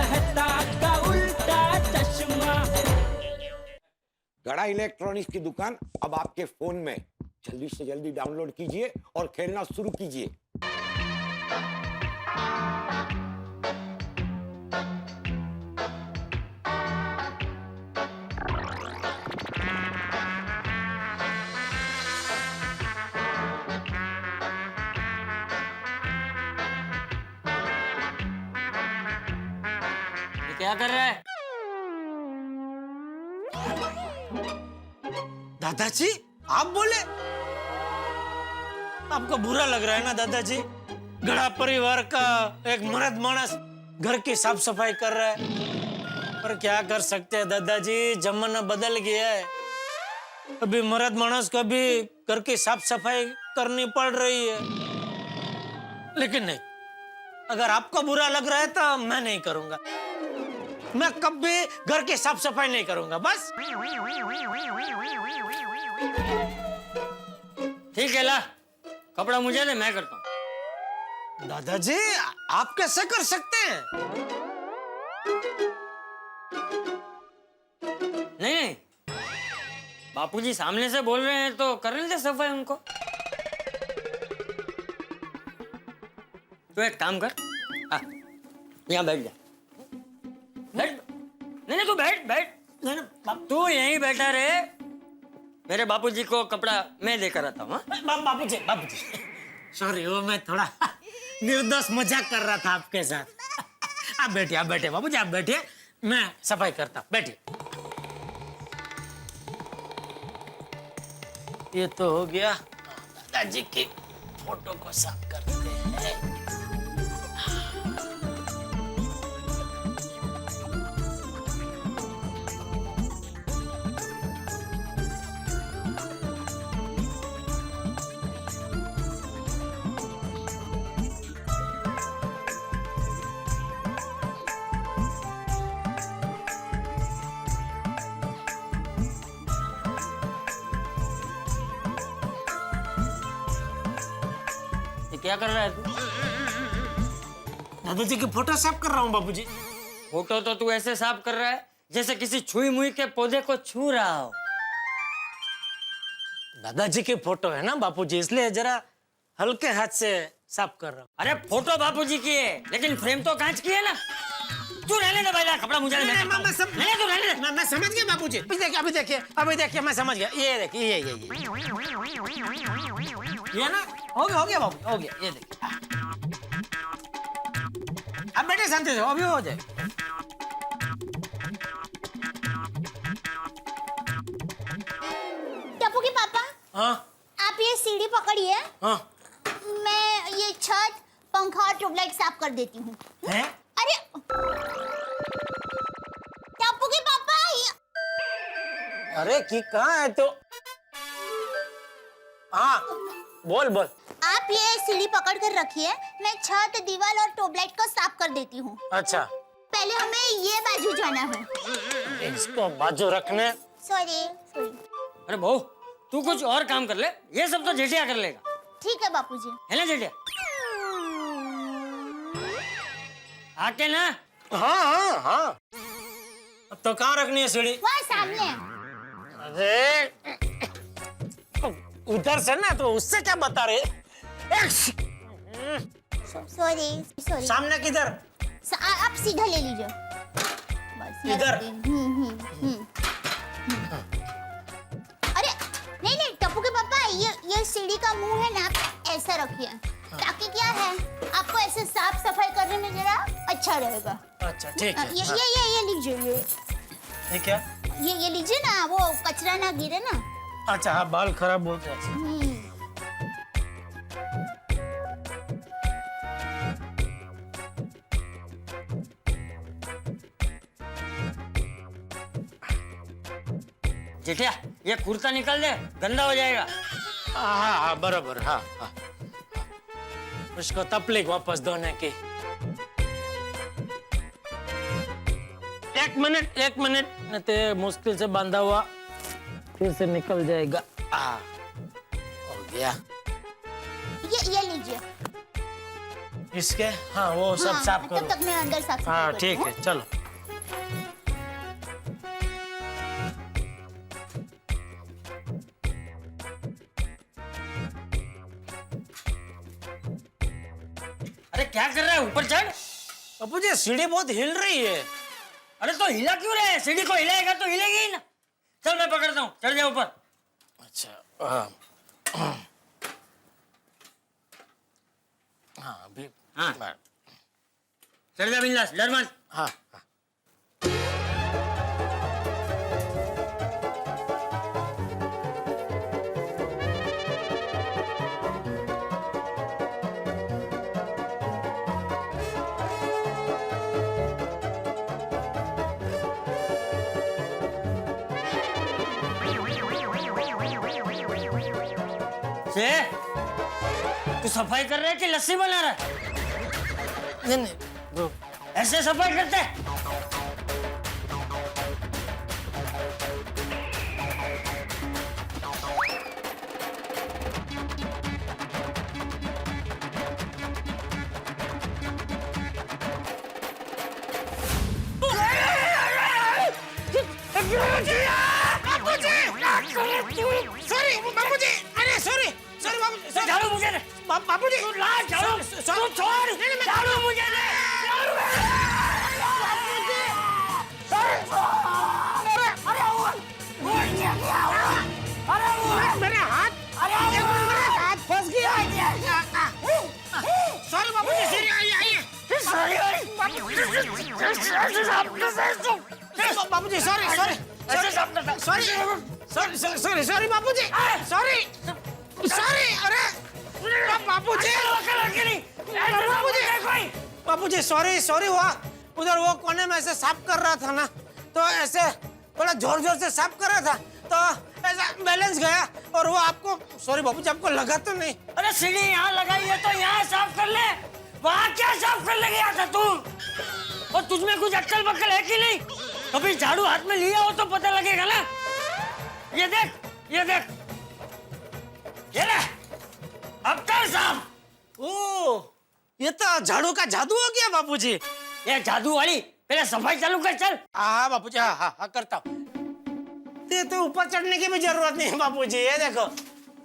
मेहता का उल्टा चश्मा। गड़ा इलेक्ट्रॉनिक्स की दुकान अब आपके फोन में। जल्दी से जल्दी डाउनलोड कीजिए और खेलना शुरू कीजिए। क्या कर रहा है? दादाजी आप बोले? आपको बुरा लग रहा है ना दादाजी? गड़ा परिवार का एक मर्द मानस घर की साफ सफाई कर रहा है, पर क्या कर सकते हैं दादाजी, जमाना बदल गया है। अभी मर्द मानस को भी घर की साफ सफाई करनी पड़ रही है। लेकिन नहीं, अगर आपको बुरा लग रहा है तो मैं नहीं करूंगा। मैं कभी घर की साफ सफाई नहीं करूंगा, बस। ठीक है, ला कपड़ा मुझे दे, मैं करता हूँ। दादाजी आप कैसे कर सकते हैं? नहीं नहीं, बापूजी सामने से बोल रहे हैं तो करने दे सफाई उनको। तो एक काम कर, यहाँ बैठ जा। बैठ। नहीं नहीं, तू बैठ बैठ। तू यहीं बैठा रहे, मेरे बापूजी को कपड़ा मैं देकर आता हूँ। बापूजी सॉरी, वो मैं थोड़ा निर्दोष मजाक कर रहा था आपके साथ। आप बैठिए बापूजी, आप बैठिए, मैं सफाई करता हूँ, बैठिए। ये तो हो गया। दादाजी की फोटो को साफ करते हैं। क्या कर रहा है तू? दादाजी की फोटो साफ कर रहा हूँ बापूजी। फोटो तो तू ऐसे साफ कर रहा है जैसे किसी छुई मुई के पौधे को छू रहा हो। दादाजी की फोटो है ना बापूजी, इसलिए जरा हल्के हाथ से साफ कर रहा हूँ। अरे फोटो बापूजी की है, लेकिन फ्रेम तो कांच की है ना। तू रहने दे भाई, कपड़ा मुझे मैं समझ गया बापूजी। अभी देखिए मैं समझ गया। ये देखिए, ये ना हो गया बाबू, हो गया। ये देखिए, अब बैठे शांति से, अभी हो जाए। टप्पू के पापा, हाँ आप ये सीढ़ी पकड़िए। हाँ। मैं ये छत, पंखा और ट्यूबलाइट साफ कर देती हूँ। हैं? अरे टप्पू के पापा, अरे की कहाँ है तो? हाँ बोल। आप ये सीढ़ी पकड़ कर रखिए, मैं छत, दीवार और ट्यूबलाइट को साफ कर देती हूँ। अच्छा, पहले हमें ये बाजू जाना है। इसको बाजू रखने। सॉरी। अरे बहू, तू कुछ और काम कर ले, ये सब तो जेठिया कर लेगा। ठीक है बापूजी। है ना जेठिया? आके ना। हाँ। तो कहाँ रखनी है सीढ़ी? वहाँ सामने। अरे उधर से ना, तो उससे क्या बता रहे? सॉरी। सामने किधर? आप सीधा ले लीजिए बस। इधर? अरे नहीं टप्पू के पापा, ये सीढ़ी का मुंह है ना, आप ऐसा रखिए ताकि क्या है, आपको ऐसे साफ सफाई करने में जरा अच्छा रहेगा। अच्छा ठीक है। ये लीजिए। ये क्या? ये लीजिए ना, वो कचरा ना गिरे ना। अच्छा हाँ, बाल खराब हो गए। जेठिया, ये कुर्ता निकाल दे, गंदा हो जाएगा। हाँ बराबर। हाँ। उसको तपलीक वापस धोने की। एक मिनट, नहीं तो मुश्किल से बांधा हुआ फिर से निकल जाएगा। हो गया। ये लीजिए। इसके हाँ वो सब हाँ, साफ तब करो। तक मैं अंदर साफ सफाई हाँ करती ठीक हूँ। है चलो। अरे क्या कर रहा है, ऊपर चढ़। बापू जी सीढ़ी बहुत हिल रही है। अरे तो हिला क्यों रहे, सीढ़ी को हिलाएगा तो हिलेगी ही ना। चल मैं पकड़ता हूँ, चढ़ जा ऊपर। अच्छा हाँ हाँ अभी हाँ चढ़ जा बिंदास, डर मत। हाँ हाँ। से तू सफाई कर रहा है कि लस्सी बना रहा है? नहीं नहीं वो ऐसे सफाई करते हैं? सॉरी बापूजी, अरे सॉरी सॉरी बापूजी, सॉरी झाड़ू मुझे दे। बापूजी तू ला झाड़ू, तू छोड़ झाड़ू मुझे दे। मेरे हाथ फंस गया। सॉरी बापूजी, सॉरी आइए Bapuji, sorry sorry sorry sorry sorry sorry Bapuji, sorry sorry. अरे बापूजी बापूजी सॉरी सॉरी, हुआ उधर वो कोने में ऐसे साफ कर रहा था ना, तो ऐसे थोड़ा जोर जोर से साफ कर रहा था तो ऐसा बैलेंस गया और वो आपको, सॉरी बापूजी, आपको लगा तो नहीं? अरे सीढ़ी यहाँ लगाई है तो यहाँ साफ कर ले, वहाँ क्या साफ करने गया था तू? और तुझमें कुछ अक्कल बक्कल है कि नहीं? कभी झाड़ू हाथ में लिया हो तो पता लगेगा ना। ये देख, ये देख, ये ले, अब कर साफ। ओ ये तो झाड़ू का जादू हो गया बापूजी। ये जादू वाली, पहले सफाई चालू कर चल। हाँ बापूजी, हाँ हाँ हाँ करता हूँ। तो ऊपर चढ़ने की भी जरूरत नहीं है बापूजी, ये देखो,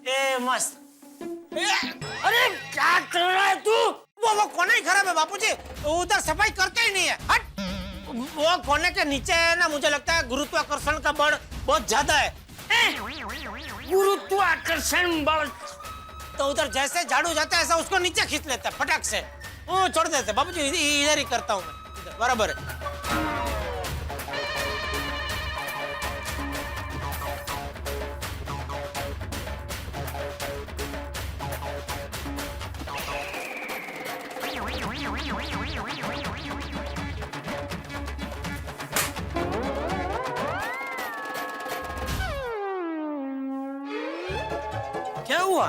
ये मस्त। अरे क्या कर रहा है तू? वो कोना ही खराब है बापूजी, उधर सफाई करते ही नहीं है। हट, वो कोने के नीचे है ना, मुझे लगता है गुरुत्वाकर्षण का बल बहुत ज्यादा है। गुरुत्वाकर्षण बल। तो उधर जैसे झाड़ू जाता है ऐसा उसको नीचे खींच लेता है फटाक से, वो छोड़ देते बाबूजी। इधर ही करता हूँ मैं, इधर बराबर है। क्या हुआ?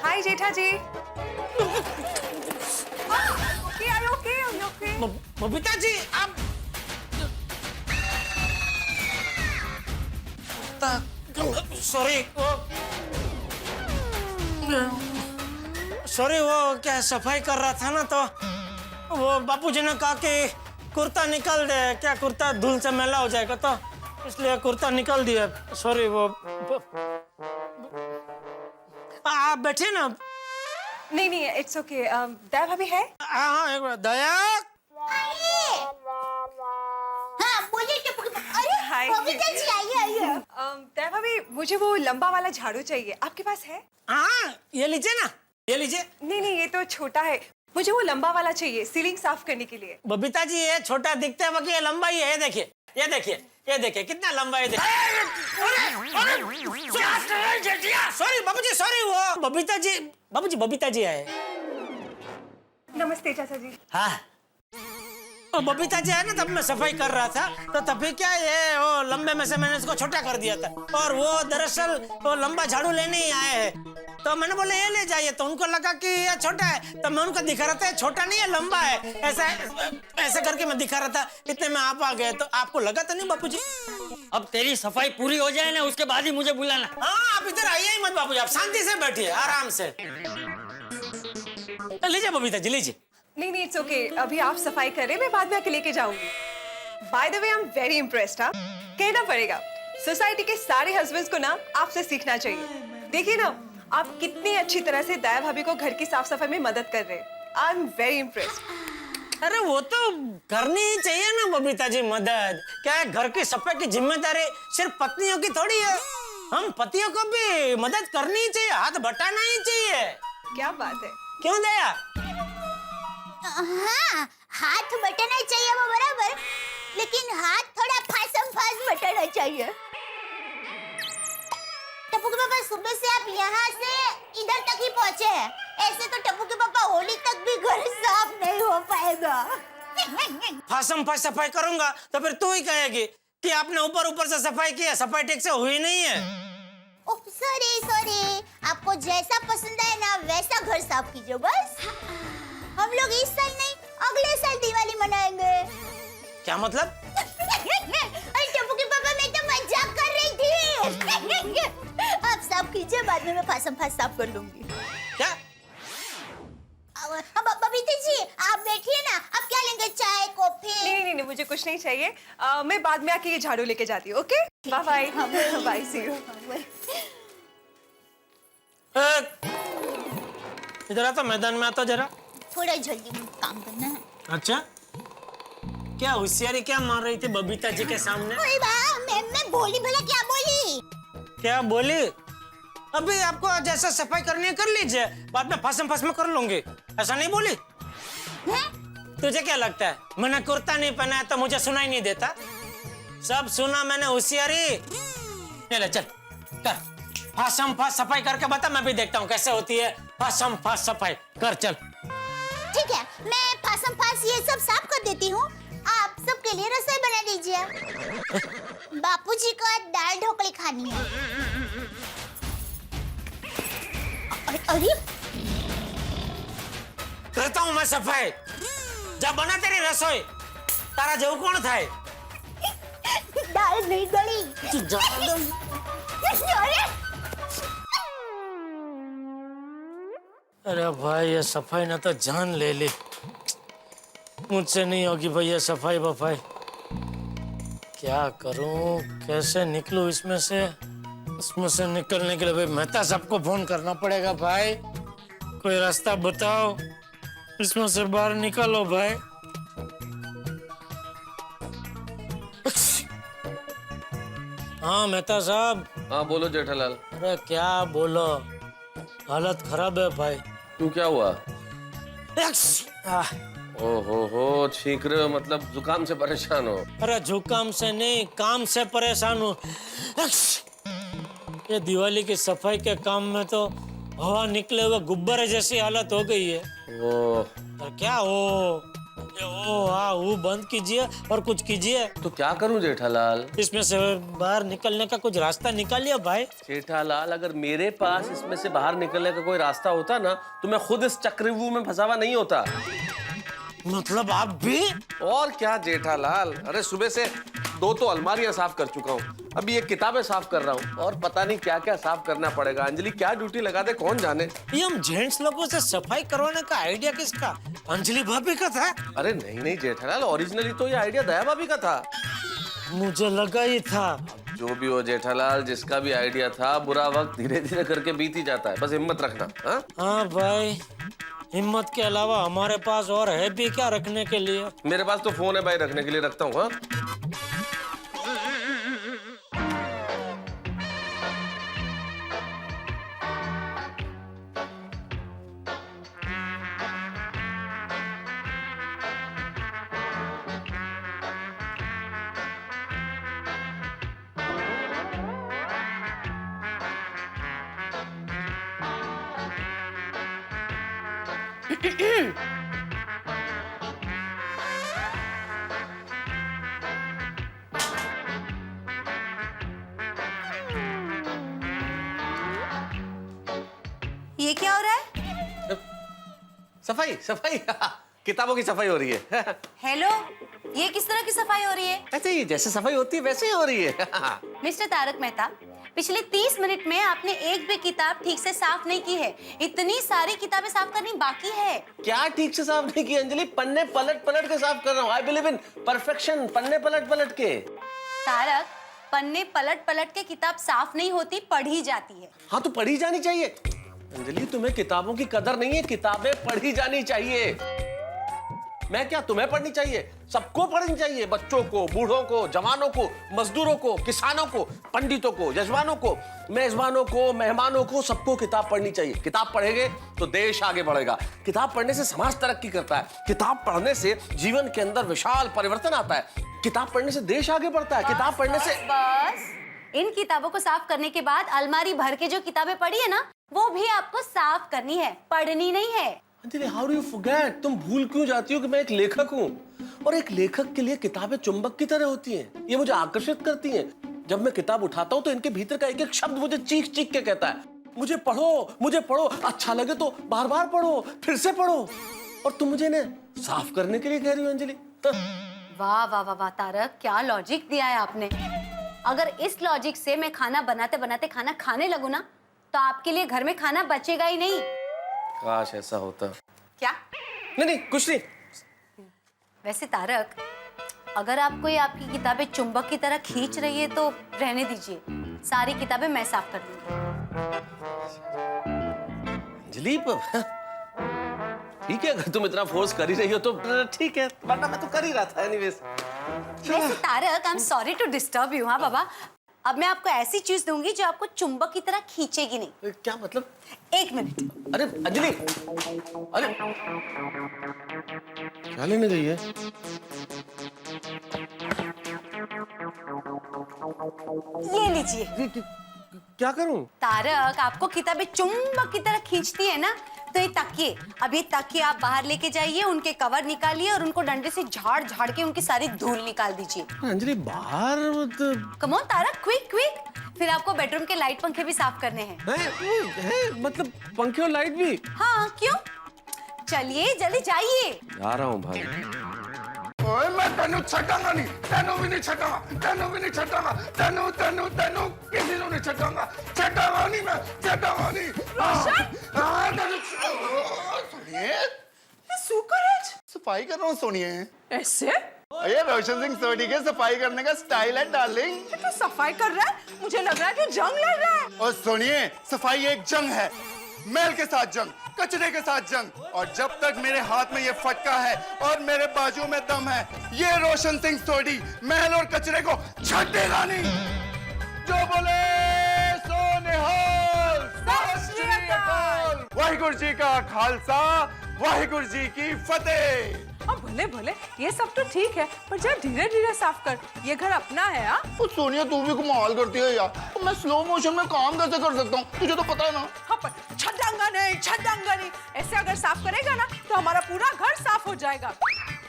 Hi, Jetha ji. Okay, are you okay? Are you okay? Babita ji आप सॉरी सॉरी, वो क्या सफाई कर रहा था ना, तो वो बापूजी ने कहा कि कुर्ता निकाल दे, क्या कुर्ता धूल से मैला हो जाएगा, तो इसलिए कुर्ता निकाल दिया। सॉरी वो आप बैठे ना। नहीं नहीं, it's okay. दया भाभी है? हाँ एक बार दया। हाँ बोलिए टप्पू के पापा। अरे Hi. बबीता जी आइए आइए। दया भाभी, मुझे वो लंबा वाला झाड़ू चाहिए, आपके पास है? हाँ ये लीजिए ना, ये लीजिए। नहीं नहीं, ये तो छोटा है, मुझे वो लंबा वाला चाहिए सीलिंग साफ करने के लिए। बबीता जी ये छोटा दिखता है बाकी ये लंबा ही है, ये देखिए, ये देखिए, ये देखिए कितना लंबा है। सॉरी बाबूजी, सॉरी, वो बबीता जी, बाबूजी बबीता जी आए। नमस्ते चाचा जी। हाँ वो बबीता जी है ना, तब मैं सफाई कर रहा था, तो तभी क्या ये वो लंबे में से मैंने इसको छोटा कर दिया था, और वो दरअसल वो लंबा झाड़ू लेने ही आए हैं। तो मैंने बोला ये ले जाइए, तो उनको लगा कि ये छोटा है, तो मैं उनको दिखा रहा था छोटा नहीं है लंबा है, ऐसा ऐसा करके मैं दिखा रहा था। इतने में आप आ गए, तो आपको लगा तो नहीं बापूजी? अब तेरी सफाई पूरी हो जाए ना, उसके बाद ही मुझे बुलाना। हाँ आप इधर आइए ही मत बापूजी, आप शांति से बैठिए आराम से। लीजिए बबीता जी लीजिए। नहीं नहीं, इट्स ओके, अभी आप सफाई करें, मैं बाद में आके लेके जाऊंगी। By the way, I am very impressed. हाँ, कहना पड़ेगा, सोसाइटी के सारे हस्बैंड्स को ना आपसे सीखना चाहिए। देखिए ना, आप कितनी अच्छी तरह से दया भाभी को घर की साफ सफाई में मदद कर रहे हैं। I am very impressed. अरे वो तो करनी ही चाहिए ना बबीता जी मदद। क्या है, घर की सफाई की जिम्मेदारी सिर्फ पत्नियों की थोड़ी है, हम पतियों को भी मदद करनी ही चाहिए, हाथ बटाना ही चाहिए। क्या बात है। क्यों दया? हाँ, हाथ बटाना चाहिए वो बराबर, लेकिन हाथ थोड़ा फासम फास बटाना चाहिए। टप्पू के पापा, सुबह से आप यहाँ से इधर तक ही पहुँचे हैं, ऐसे तो टप्पू के पापा होली तक भी घर साफ नहीं हो पाएगा। फासम फास सफाई करूंगा तो फिर तू ही कहेगी कि आपने ऊपर ऊपर से सफाई किया, सफाई ठीक से हुई नहीं है। ओह सॉरी सॉरी, आपको जैसा पसंद है ना वैसा घर साफ कीजिए बस। हम लोग इस साल नहीं, अगले साल दिवाली मनाएंगे। क्या मतलब? अरे टप्पू के पापा, मैं तो मजाक कर रही थी। आप साफ कीजिए, बाद में मैं फासम फास साफ कर लूंगी। क्या? बबीता जी आप बैठिए ना, आप क्या लेंगे, चाय कॉफी? नहीं नहीं नहीं, मुझे कुछ नहीं चाहिए। मैं बाद में आके ये झाड़ू लेके जाती हूँ। Okay, bye bye. Bye, see you. इधर आ तो, मैदान में आता जरा। थोड़ा जल्दी काम करना है। अच्छा, क्या होशियारी क्या मार रही थी बबीता जी के सामने? ओए वाह, मैं बोली भला क्या बोली? क्या बोली? अभी आपको जैसा सफाई करनी है कर लीजिए, बाद में फासम फास में कर लूंगी, ऐसा नहीं बोली? हैं? तुझे क्या लगता है मैंने कुर्ता नहीं पहना है तो मुझे सुनाई नहीं देता? सब सुना मैंने, होशियारी। ले चल कर, फासम फास सफाई करके बता, मैं भी देखता हूँ कैसे होती है फासम फास सफाई। कर चल। ठीक है, मैं फासम फास ये सब साफ कर देती हूँ, आप सबके लिए रसोई बना दीजिए। बापूजी को दाल ढोकली खानी है। अरे करता हूँ मैं सफाई, जब बना तेरी रसोई। तारा जेव कौन था? दाल नहीं गली। अरे भाई ये सफाई ने तो जान ले ली, मुझसे नहीं होगी भाई ये सफाई वफाई। क्या करूं, कैसे निकलूं इसमें से? इसमें से निकलने के लिए भाई मेहता सबको फोन करना पड़ेगा। भाई कोई रास्ता बताओ, इसमें से बाहर निकलो भाई। हाँ मेहता साहब। हाँ बोलो जेठालाल। अरे क्या बोलो, हालत खराब है भाई। क्यों, क्या हुआ? आह, हो छींक रहे हो, मतलब जुकाम से परेशान हो? अरे जुकाम से नहीं, काम से परेशान हूँ। ये दिवाली की सफाई के काम में तो हवा निकले हुए गुब्बारे जैसी हालत हो गई है। वो और क्या हो, ये वो बंद कीजिए और कुछ कीजिए। तो क्या करूं जेठालाल? इसमें से बाहर निकलने का कुछ रास्ता निकालिए भाई। जेठालाल, अगर मेरे पास इसमें से बाहर निकलने का कोई रास्ता होता ना, तो मैं खुद इस चक्रव्यूह में फंसा हुआ नहीं होता। मतलब आप भी? और क्या जेठालाल, अरे सुबह से 2 तो अलमारियां साफ कर चुका हूँ, अभी ये किताबें साफ कर रहा हूँ, और पता नहीं क्या क्या साफ करना पड़ेगा। अंजलि क्या ड्यूटी लगा दे कौन जाने। ये हम जेंट्स लोगों से सफाई करवाने का आइडिया किसका? अंजलि भाभी का था? अरे नहीं जेठालाल, ओरिजिनली तो ये आइडिया दया भाभी का था। मुझे लगा ही था। जो भी हो जेठालाल, जिसका भी आइडिया था, बुरा वक्त धीरे धीरे करके बीत ही जाता है, बस हिम्मत रखना। हाँ हाँ भाई, हिम्मत के अलावा हमारे पास और है भी क्या रखने के लिए? मेरे पास तो फोन है भाई, रखने के लिए रखता हूँ। हाँ सफाई सफाई किताबों की सफाई हो रही है। हेलो, ये किस तरह की सफाई हो रही है? ऐसे ही जैसे सफाई होती है वैसे ही हो रही है। मिस्टर तारक मेहता, पिछले 30 मिनट में आपने एक भी किताब ठीक से साफ नहीं की है। इतनी सारी किताबें साफ करनी बाकी है। क्या ठीक से साफ नहीं की अंजलि? पन्ने पलट पलट के साफ कर रहा हूँ। I believe in perfection. पन्ने पलट पलट के। तारक, पन्ने पलट पलट के किताब साफ नहीं होती, पढ़ी जाती है। हाँ तो पढ़ी जानी चाहिए। अंजलि तुम्हें किताबों की कदर नहीं है, किताबें पढ़ी जानी चाहिए। मैं क्या, तुम्हें पढ़नी चाहिए? सबको पढ़नी चाहिए, बच्चों को, बूढ़ों को, जवानों को, मजदूरों को, किसानों को, पंडितों को, यजमानों को, मेजबानों को, मेहमानों को, सबको किताब पढ़नी चाहिए। किताब पढ़ेंगे तो देश आगे बढ़ेगा। किताब पढ़ने से समाज तरक्की करता है। किताब पढ़ने से जीवन के अंदर विशाल परिवर्तन आता है। किताब पढ़ने से देश आगे बढ़ता है। किताब पढ़ने से बस इन किताबों को साफ करने के बाद अलमारी भर के जो किताबें पड़ी है ना, वो भी आपको साफ करनी है, पढ़नी नहीं है। Anjali, how do you forget? तुम भूल क्यों जाती हो कि मैं एक लेखक हूँ, और एक लेखक के लिए किताबें चुंबक की तरह होती हैं। ये मुझे आकर्षित करती हैं। जब मैं किताब उठाता हूँ तो इनके भीतर का एक एक शब्द मुझे चीख चीख के कहता है, मुझे पढ़ो, मुझे पढ़ो। अच्छा लगे तो बार बार पढ़ो, फिर से पढ़ो। और तुम मुझे इन्हें साफ करने के लिए कह रही हो अंजलि? वाह वाह वाह वाह तारक, क्या लॉजिक दिया है आपने। अगर इस लॉजिक से मैं खाना बनाते बनाते खाना खाने लगूं ना, तो आपके लिए घर में खाना बचेगा ही नहीं। काश ऐसा होता। क्या? नहीं कुछ नहीं। वैसे तारक, अगर आपको ये आपकी किताबें चुंबक की तरह खींच रही है तो रहने दीजिए, सारी किताबें मैं साफ कर दूंगी। अंजलि, ठीक है, अगर तुम इतना फोर्स कर ही रही हो तो ठीक है, वरना मैं तो कर ही रहा था एनीवेज। वैसे Tarak, I am sorry to disturb you. हाँ बाबा, अब मैं आपको ऐसी चीज दूंगी जो आपको चुंबक की तरह खींचेगी नहीं। क्या मतलब? 1 मिनट। अरे अंजलि, अरे क्या लेने गई है? ये लीजिए। क्या करूं? तारक, आपको किताबें चुंबक की तरह खींचती है ना, तो ये तकिए, अब ये तकिए आप बाहर लेके जाइए, उनके कवर निकालिए और उनको डंडे से झाड़ झाड़ के उनकी सारी धूल निकाल दीजिए। अंजलि, बाहर come on Tarak, quick quick. फिर आपको बेडरूम के लाइट पंखे भी साफ करने हैं। है मतलब पंखे और लाइट भी? हाँ, क्यों? चलिए जल्दी जाइए। जा रहा हूँ भाई। ओए, मैं तेनू छटांगा नहीं, तेनू भी नहीं छटांगा, तेनू भी नहीं छटांगा, तेनू तेनू तेनू किसी को नहीं छटांगा, छटांगा नहीं मैं, छटांगा नहीं। सोनिए, सफाई कर रहा हूँ सोनिए। ऐसे? ये रोशन सिंह सोनी के सफाई करने का स्टाइल है डार्लिंग। तो सफाई कर रहा है, मुझे लग रहा है कि जंग लड़ रहा है। और सोनिए, सफाई एक जंग है, मैल के साथ जंग, कचरे के साथ जंग। और जब तक मेरे हाथ में ये फटका है और मेरे बाजू में दम है, ये रोशन सिंह सोनी महल और कचरे को छटेगा नहीं। जो बोले सो निहाल, सत श्री अकाल। वाहिगुरु जी का खालसा, वाहिगुरु जी की फतेह। अब भले भले ये सब तो ठीक है, पर जरा धीरे धीरे साफ कर, ये घर अपना है। हाँ सोनिया, तू भी कमाल करती है यार। मैं स्लो मोशन में काम कैसे कर सकता हूँ, तुझे तो पता है ना। हाँ, पर छटांगा नहीं। ऐसे अगर साफ करेगा ना तो हमारा पूरा घर साफ हो जाएगा।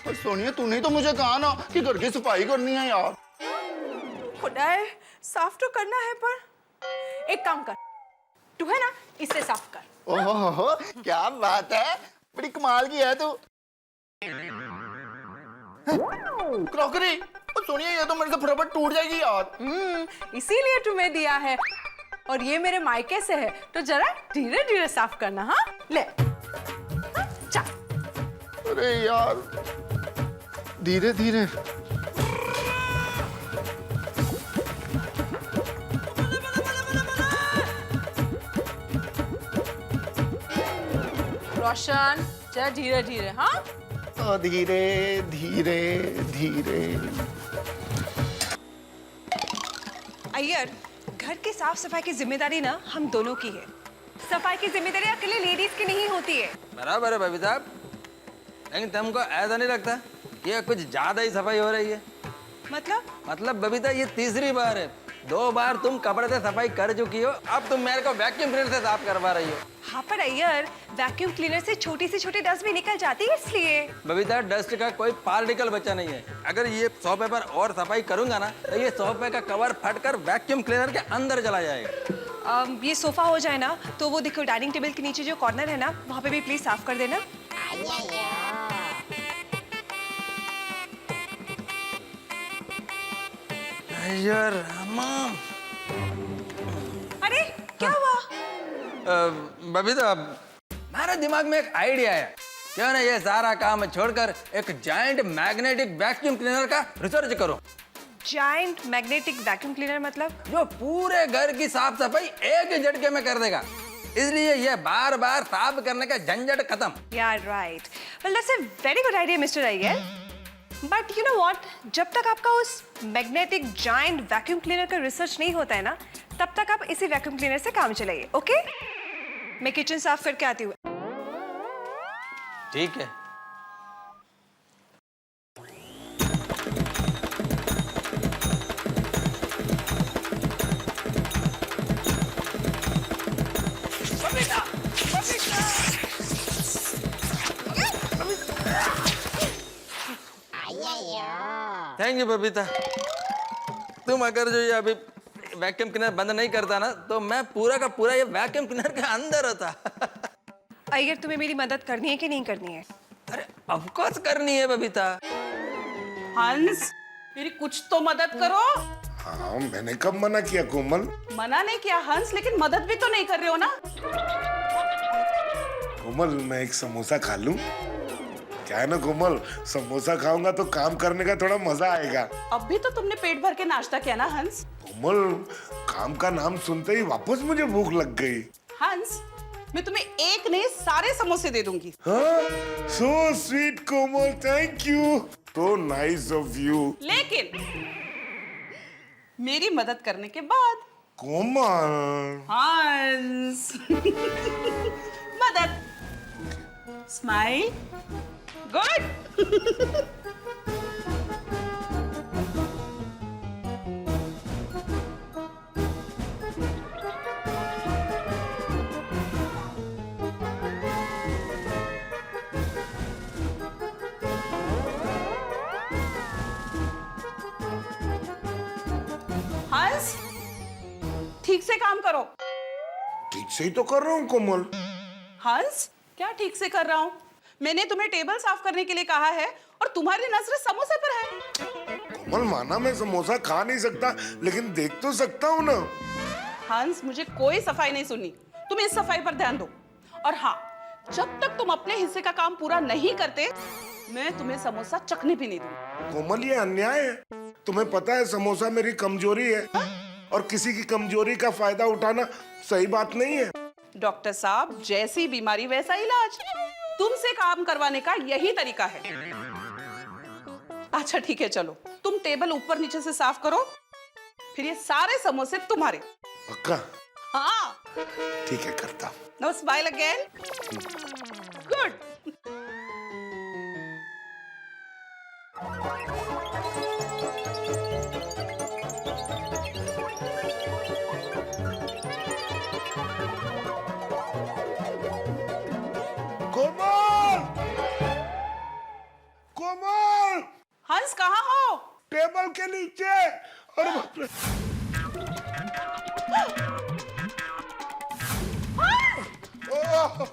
पर सोनिया, तूने तो मुझे कहा ना कि घर की सफाई करनी है यार। खुदाए, साफ तो करना है, पर एक काम कर, तू है ना, इससे साफ कर। ओहो, क्या बात है, बड़ी कमाल की है तू। क्रॉकरी, सोनिया ये तो मेरे से फटाफट टूट जाएगी यार। इसीलिए तुम्हें दिया है, और ये मेरे मायके से है, तो जरा धीरे धीरे साफ करना। हाँ ले, चल। अरे यार, धीरे धीरे। रोशन, जरा धीरे धीरे। हाँ धीरे धीरे धीरे। अय्यर, घर की साफ सफाई की जिम्मेदारी ना हम दोनों की है। सफाई की जिम्मेदारी अकेले लेडीज की नहीं होती है। बराबर है भाभी साहब, लेकिन तुमको ऐसा नहीं लगता ये कुछ ज्यादा ही सफाई हो रही है? मतलब बबीता, ये तीसरी बार है। 2 बार तुम कपड़े से सफाई कर चुकी हो, अब तुम मेरे को वैक्यूम क्लीनर से साफ करवा रही हो। हाँ, पर अय्यर, वैक्यूम क्लीनर से छोटी से छोटी डस्ट भी निकल जाती है, इसलिए। बबीता, डस्ट का कोई पार्टिकल बचा नहीं है। अगर ये सोफे पर और सफाई करूंगा ना, तो ये सोफे का कवर फटकर वैक्यूम क्लीनर के अंदर चला जाएगा। ये सोफा हो जाए ना, तो वो देखो डाइनिंग टेबल के नीचे जो कॉर्नर है ना, वहाँ पे भी प्लीज साफ कर देना। यार रामा। अरे क्या हुआ? बबीता, मेरे दिमाग में एक आइडिया है। क्यों ना ये सारा काम छोड़कर एक जायंट मैग्नेटिक वैक्यूम क्लीनर का रिसर्च करो। जायंट मैग्नेटिक वैक्यूम क्लीनर मतलब? जो पूरे घर की साफ सफाई एक ही झटके में कर देगा। इसलिए ये बार बार साफ करने का झंझट खत्म। यार right. Well that's a very good idea mister Iyer. But you know what, जब तक आपका उस मैग्नेटिक जायंट वैक्यूम क्लीनर का रिसर्च नहीं होता है ना, तब तक आप इसी वैक्यूम क्लीनर से काम चलाइए, ओके? मैं किचन साफ करके आती हूँ। ठीक है। Thank you Babita. तुम अगर जो ये अभी वैक्यूम क्लीनर बंद नहीं करता ना, तो मैं पूरा का पूरा ये वैक्यूम क्लीनर के अंदर होता। अय्यर, तुम्हें मेरी मदद करनी है कि नहीं करनी है? अरे ऑफ कोर्स करनी है बबीता। हंस, मेरी कुछ तो मदद करो। हाँ, मैंने कब मना किया कोमल? मना नहीं किया हंस, लेकिन मदद भी तो नहीं कर रहे हो ना। कोमल, मैं एक समोसा खा लूं? क्या है ना कोमल, समोसा खाऊंगा तो काम करने का थोड़ा मजा आएगा। अब भी तो तुमने पेट भर के नाश्ता किया ना हंस। कोमल, काम का नाम सुनते ही वापस मुझे भूख लग गई। हंस, मैं तुम्हें एक नहीं सारे समोसे दे दूंगी। हाँ, so sweet Komal, thank you. तो नाइस ऑफ यू। लेकिन मेरी मदद करने के बाद। कोमल। हंस। मदद। स्माइल। गुड। हंस, ठीक से काम करो। ठीक से ही तो कर रहा हूँ कोमल। हंस, क्या ठीक से कर रहा हूँ? मैंने तुम्हें टेबल साफ करने के लिए कहा है और तुम्हारी नजर समोसे पर है। कोमल, माना मैं समोसा खा नहीं सकता, लेकिन देख तो सकता हूँ ना। हंस, मुझे कोई सफाई नहीं सुननी। तुम इस सफाई पर ध्यान दो। और हाँ, जब तक तुम अपने हिस्से का काम पूरा नहीं करते, मैं तुम्हें समोसा चखने भी नहीं दूंगी। कोमल, ये अन्याय है। तुम्हें पता है समोसा मेरी कमजोरी है, और किसी की कमजोरी का फायदा उठाना सही बात नहीं है। डॉक्टर साहब, जैसी बीमारी वैसा इलाज। तुमसे काम करवाने का यही तरीका है। अच्छा ठीक है, चलो तुम टेबल ऊपर नीचे से साफ करो, फिर ये सारे समोसे तुम्हारे। पक्का? हाँ ठीक है, करता हूं। Now smile again. गुड। कोमल! कोमल! हंस, कहाँ हो? टेबल के नीचे। अरे बाप रे। ओह!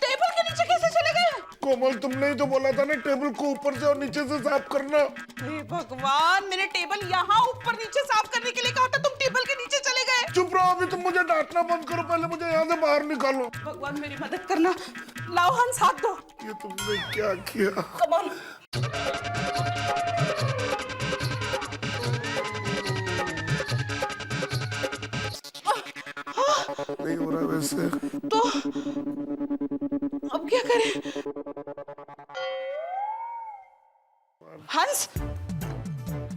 टेबल के नीचे कैसे चले गए? कोमल, तुमने ही तो बोला था ना टेबल को ऊपर से और नीचे से साफ करना। हे भगवान, मैंने टेबल यहाँ ऊपर नीचे साफ करने के लिए कहा था, तुम टेबल के नीचे चले गए। चुप रहो, अभी तुम मुझे डांटना बंद करो, पहले मुझे यहाँ से बाहर निकालो। भगवान, मेरी मदद करना। लाओ हंस, हाथ दो। ये तुमने क्या किया? Come on. नहीं हो रहा वैसे तो अब क्या करें? हंस,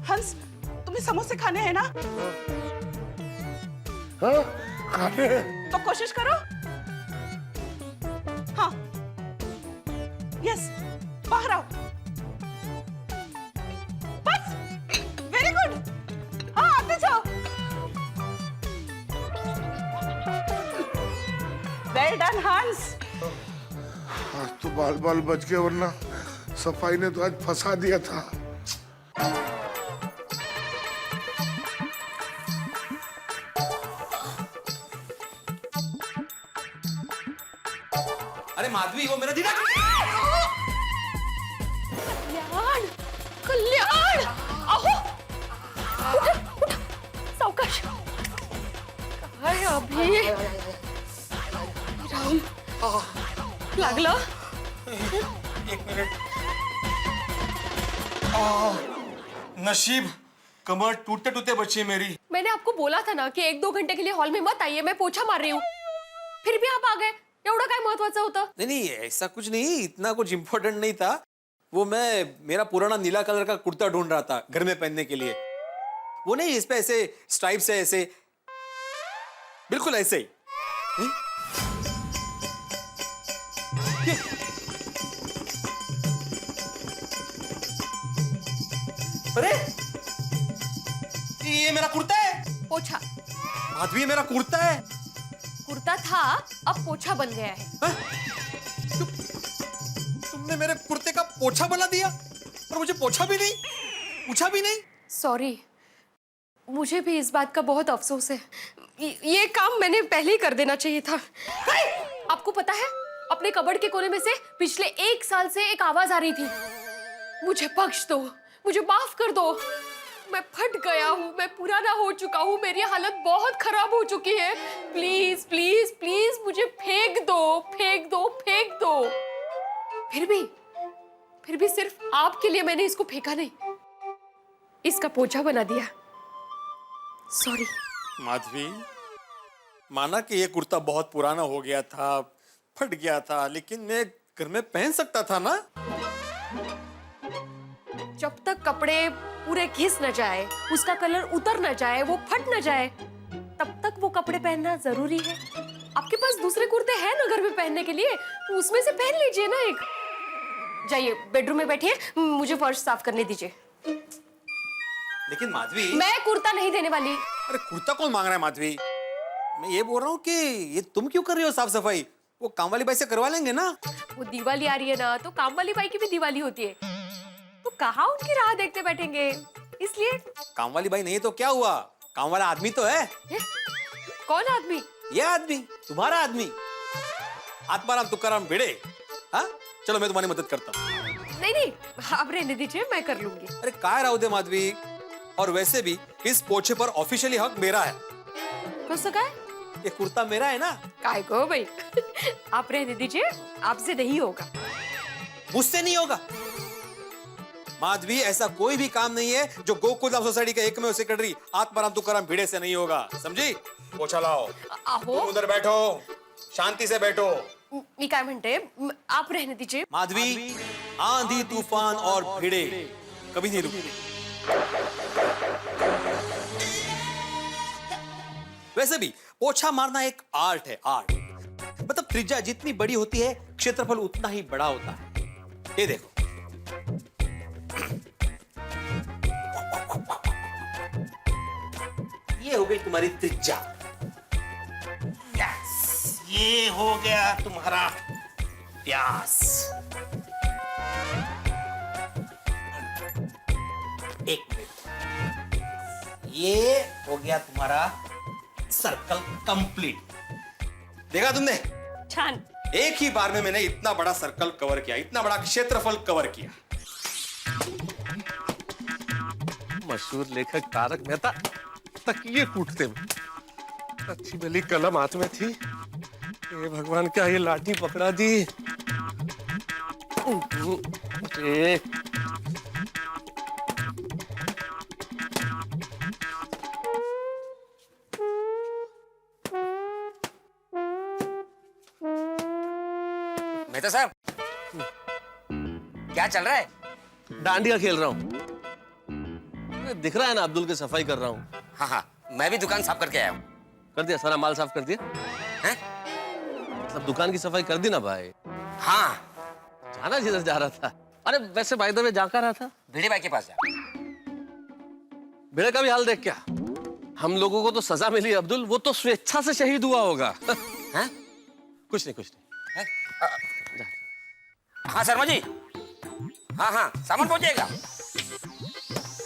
हंस, तुम्हें समोसे खाने हैं ना? हाँ, खाने हैं। तो कोशिश करो। हाँ, यस, बाहर आओ। बस, वेरी गुड। हाँ, आते जाओ। वेल डन हंस। आज तो बाल बाल बच गए, वरना सफाई ने तो आज फंसा दिया था। अरे माधवी, वो मेरा जीजा। एक मिनट। नशीब, कमर टूटते टूटते बची है मेरी। मैंने आपको बोला था ना कि 1-2 घंटे के लिए हॉल में मत आइए, मैं पोछा मार रही हूँ। फिर भी आप आ गए, एवढं काय महत्वाचं होतं? नहीं ऐसा कुछ नहीं, इतना कुछ इम्पोर्टेंट नहीं था। वो मैं मेरा पुराना नीला कलर का कुर्ता ढूंढ रहा था घर में पहनने के लिए। वो नहीं, इस पे ऐसे स्ट्राइप्स है, ऐसे बिल्कुल ऐसे ही। अरे ये मेरा कुर्ता है। पोछा। माधवी, मेरा कुर्ता है। कुर्ता था, अब पोछा बन गया है। तुमने मेरे कुर्ते का पोछा बना दिया और मुझे पोछा भी नहीं, पूछा भी नहीं। सॉरी, मुझे भी इस बात का बहुत अफसोस है। ये काम मैंने पहले ही कर देना चाहिए था। आपको पता है, अपने कबर्ड के कोने में से पिछले 1 साल से एक आवाज आ रही थी, मुझे बख्श दो, मुझे माफ कर दो, मैं फट गया हूँ, मैं पुराना हो चुका हूँ, मेरी हालत बहुत खराब हो चुकी है, प्लीज प्लीज प्लीज मुझे फेंक दो, फेंक दो, फेंक दो। फिर भी सिर्फ आपके लिए मैंने इसको फेंका नहीं, इसका पोछा बना दिया। सॉरी। माधवी, माना कि ये कुर्ता बहुत पुराना हो गया था, फट गया था, लेकिन मैं घर में पहन सकता था ना। जब तक कपड़े पूरे घिस न जाए, उसका कलर उतर न जाए, वो फट न जाए, तब तक वो कपड़े पहनना जरूरी है। आपके पास दूसरे कुर्ते हैं ना घर में पहनने के लिए, तो उसमें से पहन लीजिए ना एक। जाइए बेडरूम में बैठिए, मुझे फर्श साफ करने दीजिए। लेकिन माधवी, मैं कुर्ता नहीं देने वाली। अरे कुर्ता कौन मांग रहा है माधवी? मैं ये बोल रहा हूँ कि ये तुम क्यों कर रही हो साफ सफाई? वो काम वाली बाई से करवा लेंगे ना। वो दिवाली आ रही है ना, तो काम वाली बाई की भी दिवाली होती है, तो कहाँ उनकी राह देखते बैठेंगे, इसलिए। काम वाली बाई नहीं तो क्या हुआ, काम वाला आदमी तो है। कौन आदमी? ये आदमी, तुम्हारा आदमी, आत्माराम तुकाराम भिड़े। हाँ, चलो मैं तुम्हारी मदद करता हूँ। नहीं, आप रहने दीजिए, मैं कर लूंगी। अरे काय राहू दे माधवी, और वैसे भी इस पोछे पर ऑफिशियली हक मेरा है। कसं काय? ये कुर्ता मेरा है ना। काय गो भाई, आप रहने दीजिए, आपसे नहीं होगा। मुझसे नहीं होगा माधवी, ऐसा कोई भी काम नहीं है जो गोकुलधाम सोसाइटी के एकमेव सेक्रेटरी आत्माराम तुकाराम भिड़े से नहीं होगा, समझी? पोछा लाओ। आहो, उधर बैठो, शांति से बैठो। मी काय म्हणते, आप रहने दीजिए। माधवी, आंधी तूफान और भिड़े कभी नहीं रुकते। वैसे भी पोछा मारना एक आर्ट है, आर्ट। मतलब त्रिज्या जितनी बड़ी होती है, क्षेत्रफल उतना ही बड़ा होता है। ये देखो, ये हो गई तुम्हारी त्रिज्या। यस, ये हो गया तुम्हारा व्यास। एक मिनट, ये हो गया तुम्हारा सर्कल कंप्लीट। देखा तुमने? छान। एक ही बार में मैंने इतना बड़ा सर्कल कवर किया, इतना बड़ा क्षेत्रफल कवर किया। मशहूर लेखक तारक मेहता तकिए कूटते में अच्छी भली कलम हाथ में थी, ये भगवान क्या ये लाठी पकड़ा दी। मेहता साहब, क्या चल रहा है? डांडिया खेल रहा हूँ। दिख रहा है ना, अब्दुल की सफाई कर रहा हूँ। हाँ हाँ, मैं भी दुकान साफ करके आया हूँ। कर दिया? सारा माल साफ कर दिया? हैं? मतलब दुकान की सफाई कर दी ना भाई? हाँ। जाना जिधर जा रहा था। अरे वैसे बाय द वे जा कर रहा था? भिड़े भाई के पास जा। भिड़े का भी हाल देख क्या? हम लोगों को तो सजा मिली अब्दुल, वो तो स्वेच्छा से शहीद हुआ होगा। हैं? कुछ नहीं, कुछ नहीं। हाँ शर्मा जी, हाँ हाँ, सामान पहुंचेगा।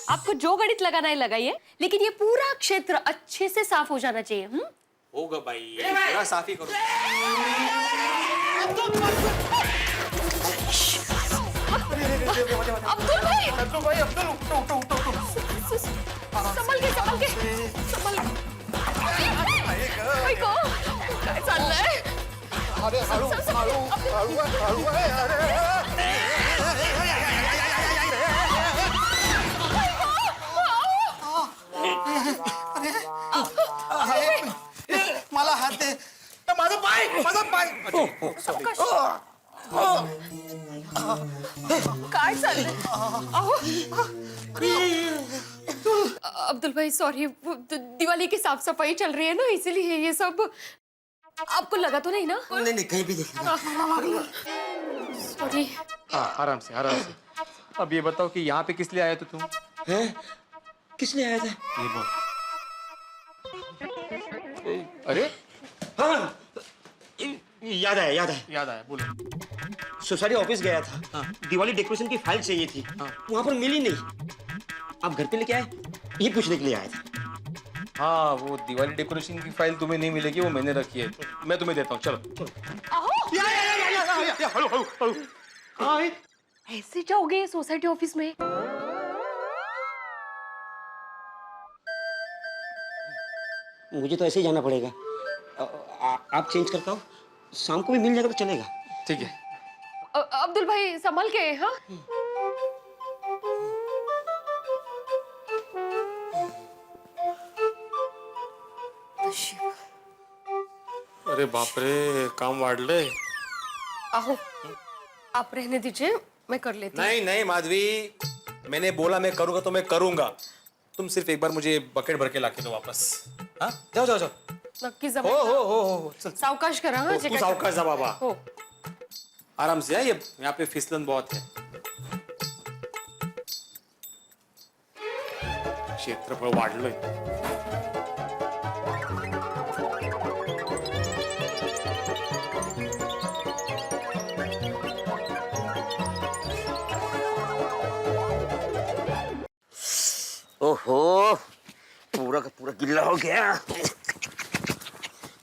आपको जो गणित लगाना है लगाइए, लेकिन ये पूरा क्षेत्र अच्छे से साफ हो जाना चाहिए। होगा भाई, पूरा साफ ही करो। अब्दुल भाई, संभल के, संभल के, संभल। काय चाललंय? अरे हळू हळू हळू हळू आहे, अरे काय चाललंय अहो अब्दुल भाई सॉरी, दिवाली की साफ सफाई चल रही है ना, इसीलिए ये सब। आपको लगा तो नहीं ना? नहीं नहीं, कहीं भी नहीं। सॉरी। आराम से आराम से। अब ये बताओ कि यहाँ पे किस लिए आया था तुम? हैं? किस लिए आया था? ये बोल। अरे हाँ, याद आया बोलो। सोसाइटी ऑफिस गया था। दिवाली डेकोरेशन की फाइल चाहिए थी। वहां पर मिली नहीं। आप घर पे लेके आए, ये पूछने के लिए आया था। हाँ, वो दिवाली डेकोरेशन की फाइल तुम्हें नहीं मिलेगी, वो मैंने रखी है। मैं तुम्हें देता हूँ, चलो। ऐसे जाओगे सोसाइटी ऑफिस में? मुझे तो ऐसे ही जाना पड़ेगा। आप चेंज करता हो, शाम को भी मिल जाएगा तो चलेगा। ठीक है। अब्दुल भाई संभल के, हाँ? अरे बाप रे, काम वाढले। आहो, आप रहने दीजिए, मैं कर लेती हूँ। नहीं नहीं माधवी, मैंने बोला मैं करूंगा तो मैं करूंगा। तुम सिर्फ एक बार मुझे बकेट भर के लाके दो वापस। हाँ, जाओ जाओ जाओ। नक्की हो हो हो हो, चल। सावकाश करा, हाँ? तू सावकाश जा बाबा। हो। आराम से। ये यहाँ पे फिसलन बहुत है। क्षेत्रफळ वाढलंय। ओहो, पूरा का पूरा गिल्ला हो गया।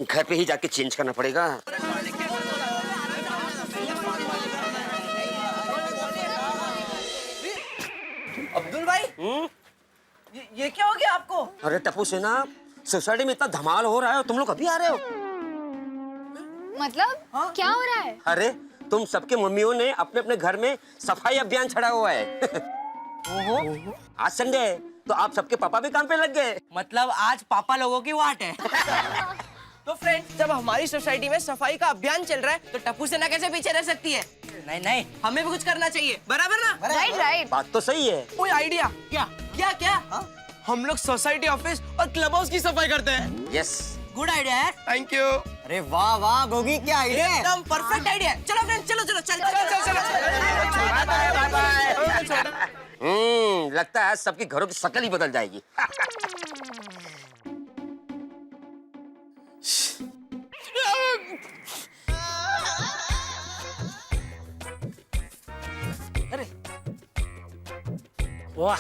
घर पे ही जाके चेंज करना पड़ेगा। अब्दुल भाई, ये क्या हो गया आपको? अरे टप्पू सेना, सोसाइटी में इतना धमाल हो रहा है, तुम लोग अभी आ रहे हो? मतलब क्या हो रहा है? अरे तुम सबके मम्मियों ने अपने अपने घर में सफाई अभियान छड़ा हुआ है। आज संडे है, तो आप सबके पापा भी काम पे लग गए। मतलब आज पापा लोगों की वाट है। तो फ्रेंड्स, जब हमारी सोसाइटी में सफाई का अभियान चल रहा है, तो टप्पू सेना कैसे पीछे रह सकती है? नहीं नहीं, हमें भी कुछ करना चाहिए, बराबर ना? Right right. बात तो सही है। कोई आइडिया? क्या क्या क्या? हम लोग सोसाइटी ऑफिस और क्लब हाउस की सफाई करते हैं। यस, गुड आइडिया है। Thank you. अरे वाह वाह गोगी, क्या आइडिया है? एकदम परफेक्ट आइडिया है। चलो फ्रेंड्स, चलो चलो चल चल चल चल। लगता है सबके घरों की शक्ल ही बदल जाएगी। अरे वाह,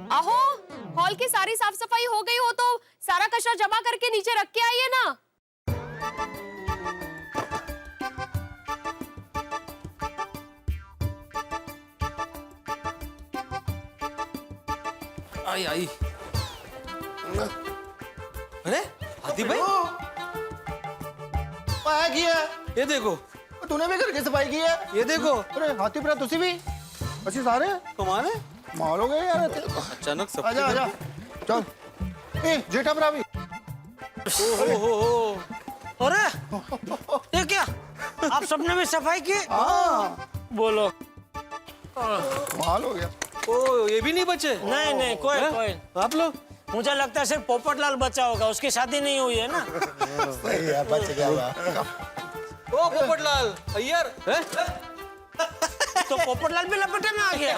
आहो, हॉल की सारी साफ सफाई हो गई हो तो सारा कचरा जमा करके नीचे रख के आइए ना। आई आई। अरे हाथी भाई, आ गया। ये देखो। तूने भी घर की सफाई की है? ये देखो। अरे हाथी पर तुसी भी अच्छी सारे कमाल है। माल हो गए यार। अचानक सब आजा आजा चल। ए जेठा भरा भी। अरे ये क्या, आप सबने भी सफाई की? हाँ बोलो। माल हो गया। ओ ये भी नहीं बचे? नहीं नहीं, कोई हैं? कोई। आप लोग? मुझे लगता है सिर्फ पोपटलाल बचा होगा, उसकी शादी नहीं हुई है ना। सही है, बच गया बा। ओ पोपटलाल अय्यर हैं? तो पोपटलाल भी लपेटे में आ गया।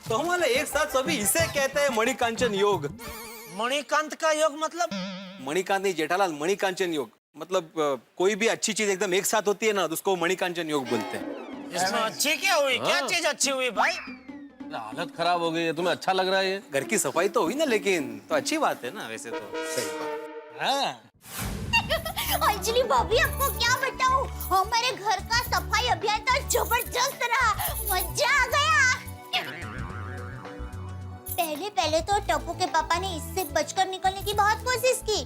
तो हमारे एक साथ सभी इसे कहते हैं मणिकांचन योग। मणिकांत का योग मतलब? मणिकांत नहीं जेठालाल, मणिकांचन योग मतलब कोई भी अच्छी चीज एकदम एक साथ होती है ना तो उसको मणिकांचन योग बोलते हैं। इसमें अच्छी क्या हुई? क्या चीज अच्छी हुई भाई? हालत खराब हो गई है, तुम्हें अच्छा लग रहा है ये? घर की सफाई तो हुई ना, लेकिन तो अच्छी बात है ना वैसे तो। सही हाँ। अंजलि भाभी आपको क्या बताऊं, हमारे घर का सफाई अभियान तो जबरदस्त रहा, मजा आ गया। पहले पहले तो टप्पू के पापा ने इससे बचकर निकलने की बहुत कोशिश की,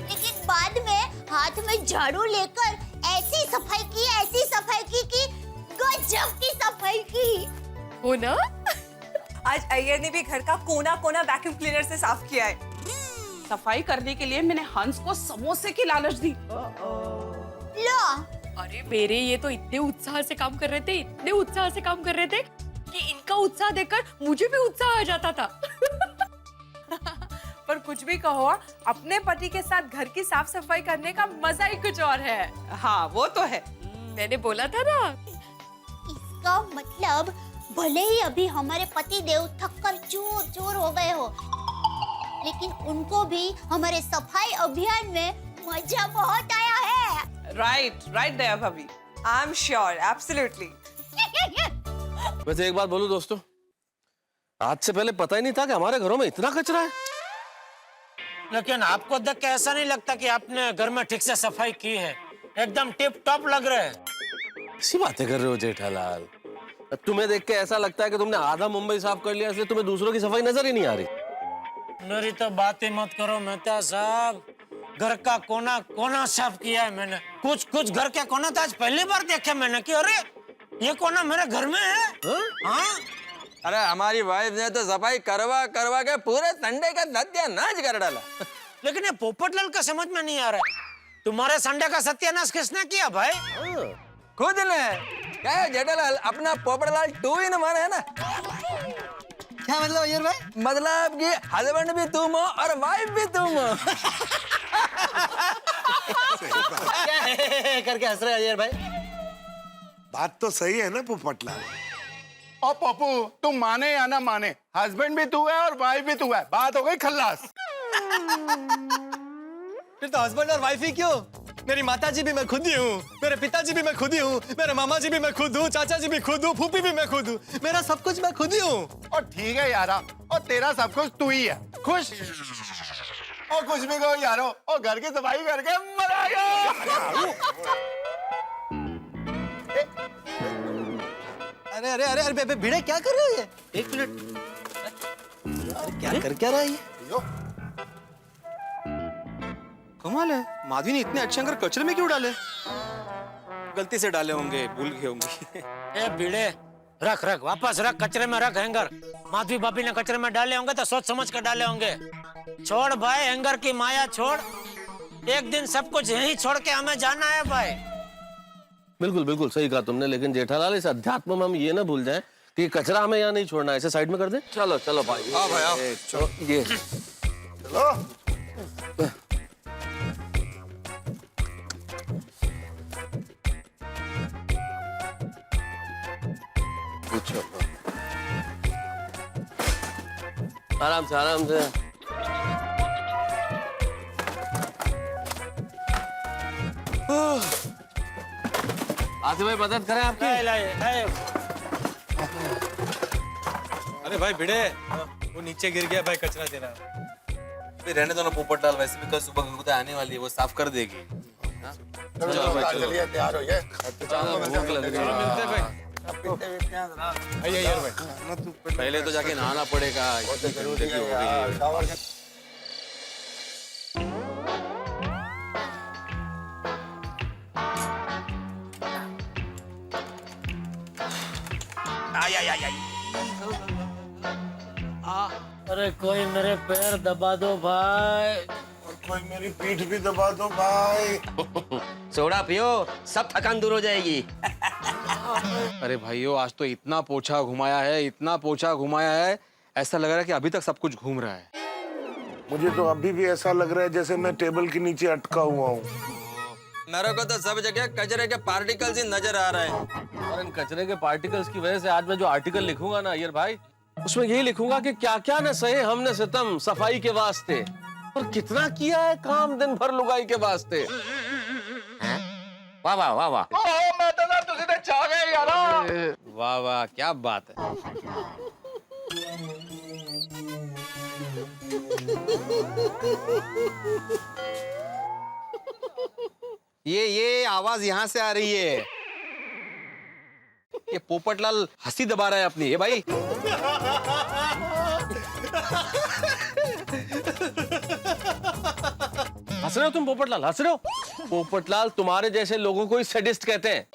लेकिन बाद में हाथ में झाड़ू लेकर ऐसी सफाई की कि गजब की सफाई की। हो ना? आज अय्यर ने भी घर का कोना कोना वैक्यूम क्लीनर से साफ किया है। सफाई करने के लिए मैंने हंस को समोसे की लालच दी। लो, अरे मेरे ये तो इतने उत्साह से काम कर रहे थे, इतने उत्साह से काम कर रहे थे कि इनका उत्साह देखकर मुझे भी उत्साह आ जाता था। पर कुछ भी कहो, अपने पति के साथ घर की साफ सफाई करने का मजा ही कुछ और है। हाँ वो तो है। मैंने बोला था ना। इसका मतलब भले ही अभी हमारे पति देव थककर चूर हो गए हो, लेकिन उनको भी हमारे सफाई अभियान में मजा बहुत आया है। राइट दया भाभी। I am sure, absolutely. वैसे एक बात बोलूं दोस्तों, आज से पहले पता ही नहीं था कि हमारे घरों में इतना कचरा है। लेकिन आपको देख के ऐसा नहीं लगता कि आपने घर में ठीक से सफाई की है? एकदम टिप टॉप लग रहे हैं। ऐसी बातें कर रहे हो जेठालाल, तुम्हें देख के ऐसा लगता है कि तुमने आधा मुंबई साफ कर लिया, इसलिए तुम्हें दूसरों की सफाई नजर ही नहीं आ रही। मेरी तो बात ही मत करो मेहता साहब, घर का कोना कोना साफ किया है मैंने। कुछ घर के कोना तो आज पहली बार देखे मैंने कि अरे ये कोना मेरे घर में है। हाँ? अरे हमारी वाइफ ने तो सफाई करवा करवा के पूरे संडे का सत्यानाश कर डाला। लेकिन ये पोपटलाल का समझ में नहीं आ रहा है, तुम्हारे संडे का सत्यानाश किसने किया भाई? खुद ने। क्या है जेठालाल, अपना पोपटलाल 2 in 1 है ना। क्या मतलब अय्यर भाई? मतलब कि हस्बैंड भी तुम हो और वाइफ भी तुम हो। क्या करके हंस रहे अय्यर भाई? बात तो सही है ना पोपटलाल। और पप्पू, तुम माने या ना माने, हस्बैंड भी तू है और वाइफ भी तू है, बात हो गई खल्लास। फिर तो हस्बैंड और वाइफ ही क्यों? मेरी माताजी भी मैं खुद ही हूँ, मेरे पिताजी भी मैं खुद ही हूँ, मेरे मामा जी भी मैं खुद हूँ, चाचा जी भी खुद हूँ, फूफी भी मैं खुद हूँ, मेरा सब कुछ मैं खुद ही हूँ। और ठीक है यारा, और तेरा सब कुछ तू ही है। खुश? और कुछ भी कहो यारो, और घर की सफाई करके मजा आ गया। अरे अरे अरे अरे भिड़े क्या कर रहे हो ये? एक मिनट, क्या कर क्या रहा है ये? कमाल है, माधवी ने इतने अच्छे अंगर कचरे में क्यों डाले? गलती से डाले होंगे, भूल गए होंगे। ए भिड़े, रख वापस रख, कचरे में रख हैंगर। माधवी भाभी ने कचरे में डाले होंगे तो सोच समझ कर डाले होंगे। छोड़ भाई हैंगर की माया छोड़, एक दिन सब कुछ यहीं छोड़ के हमें जाना है भाई। बिल्कुल बिल्कुल सही कहा तुमने, लेकिन जेठालाल इस अध्यात्म में हम ये ना भूल जाएं कि कचरा हमें यहाँ नहीं छोड़ना है, इसे साइड में कर दे। चलो चलो भाई, हाँ भाई आओ। चलो ये चलो। पूछो आराम से। आसिफ भाई मदद करें आपकी। अरे भाई भिड़े, वो नीचे गिर गया भाई, कचरा दे रहा। रहने दो ना पोपटलाल, वैसे भी कल सुबह गंगूता आने वाली है, वो साफ कर देगी। चलो भाई चलिए, तैयार होइए। भूख लग रही है। मिलते हैं भाई। आइए यार भाई, पहले तो जाके नहाना पड़ेगा। जरूरी है यार, शावर के अरे कोई मेरे पैर दबा दो भाई। कोई मेरी पीठ भी दबा दो भाई। सोडा पियो, सब थकान दूर हो जाएगी। अरे भाइयों, आज तो इतना पोछा घुमाया है, इतना पोछा घुमाया है, ऐसा लग रहा है कि अभी तक सब कुछ घूम रहा है। मुझे तो अभी भी ऐसा लग रहा है जैसे मैं टेबल के नीचे अटका हुआ हूँ। मेरे को तो सब जगह कचरे के पार्टिकल्स ही नजर आ रहे हैं। और इन कचरे के पार्टिकल्स की वजह से आज मैं जो आर्टिकल लिखूंगा ना अय्यर भाई, उसमें यही लिखूंगा कि क्या क्या न सहे हमने सितम सफाई के वास्ते, और कितना किया है काम दिन भर लुगाई के वास्ते। वाह वाह वाह वाह। मैं तो ना तुझे तो चाह गए यार। वाह वाह, क्या बात है। ये आवाज यहाँ से आ रही है। ये पोपटलाल हंसी दबा रहा है अपनी। ये भाई हंस रहे हो तुम पोपटलाल, हंस रहे हो? पोपटलाल, तुम्हारे जैसे लोगों को ही सैडिस्ट कहते हैं।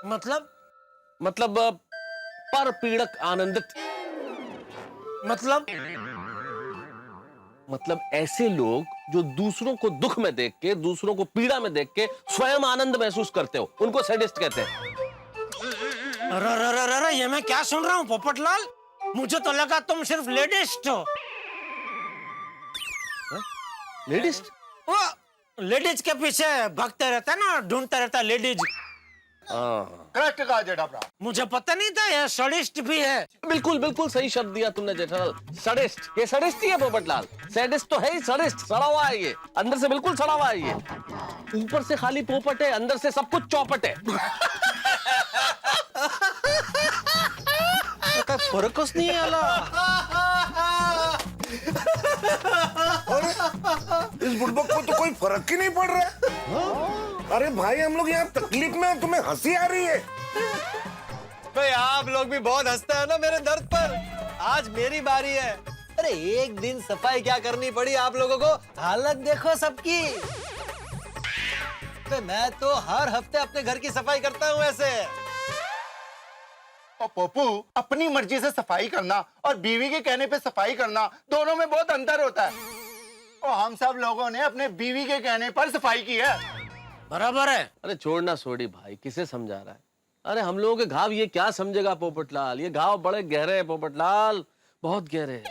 मतलब पर पीड़क आनंदित। मतलब ऐसे लोग जो दूसरों को दुख में देख के, दूसरों को पीड़ा में देख के स्वयं आनंद महसूस करते हो, उनको सैडिस्ट कहते हैं। अरे ये मैं क्या सुन रहा हूँ पोपटलाल? मुझे तो लगा तुम सिर्फ लेडिस्ट हो। लेडिस्ट? वो लेडीज के पीछे भागते रहता है ना, ढूंढता रहता लेडीज। करेक्ट कहा जेठाप्रा। मुझे पता नहीं था ये सडिस्ट भी है। बिल्कुल बिल्कुल सही शब्द दिया तुमने जेठालाल, सडिस्ट। ये सडिस्ट ही है पोपटलाल, सैडिस्ट तो है ही, सडिस्ट सड़ा हुआ है ये, अंदर से बिल्कुल सड़ा हुआ है ये। ऊपर से खाली पोपट है, अंदर से सब कुछ चौपट है। फरकच नहीं आला। इस बुड़बक को तो कोई फर्क ही नहीं पड़ रहा है। अरे भाई, हम लोग यहाँ तकलीफ में, तुम्हें हंसी आ रही है। भाई आप लोग भी बहुत हंसते हैं ना मेरे दर्द पर। आज मेरी बारी है। अरे एक दिन सफाई क्या करनी पड़ी आप लोगों को, हालत देखो सबकी। मैं तो हर हफ्ते अपने घर की सफाई करता हूँ ऐसे। और पप्पू, अपनी मर्जी से सफाई करना और बीवी के कहने पे सफाई करना, दोनों में बहुत अंतर होता है। और हम सब लोगों ने अपने बीवी के कहने पर सफाई की है। बराबर है। अरे छोड़ना सोडी भाई, किसे समझा रहा है? अरे हम लोगों के घाव ये क्या समझेगा पोपटलाल? ये घाव बड़े गहरे हैं पोपटलाल, बहुत गहरे हैं।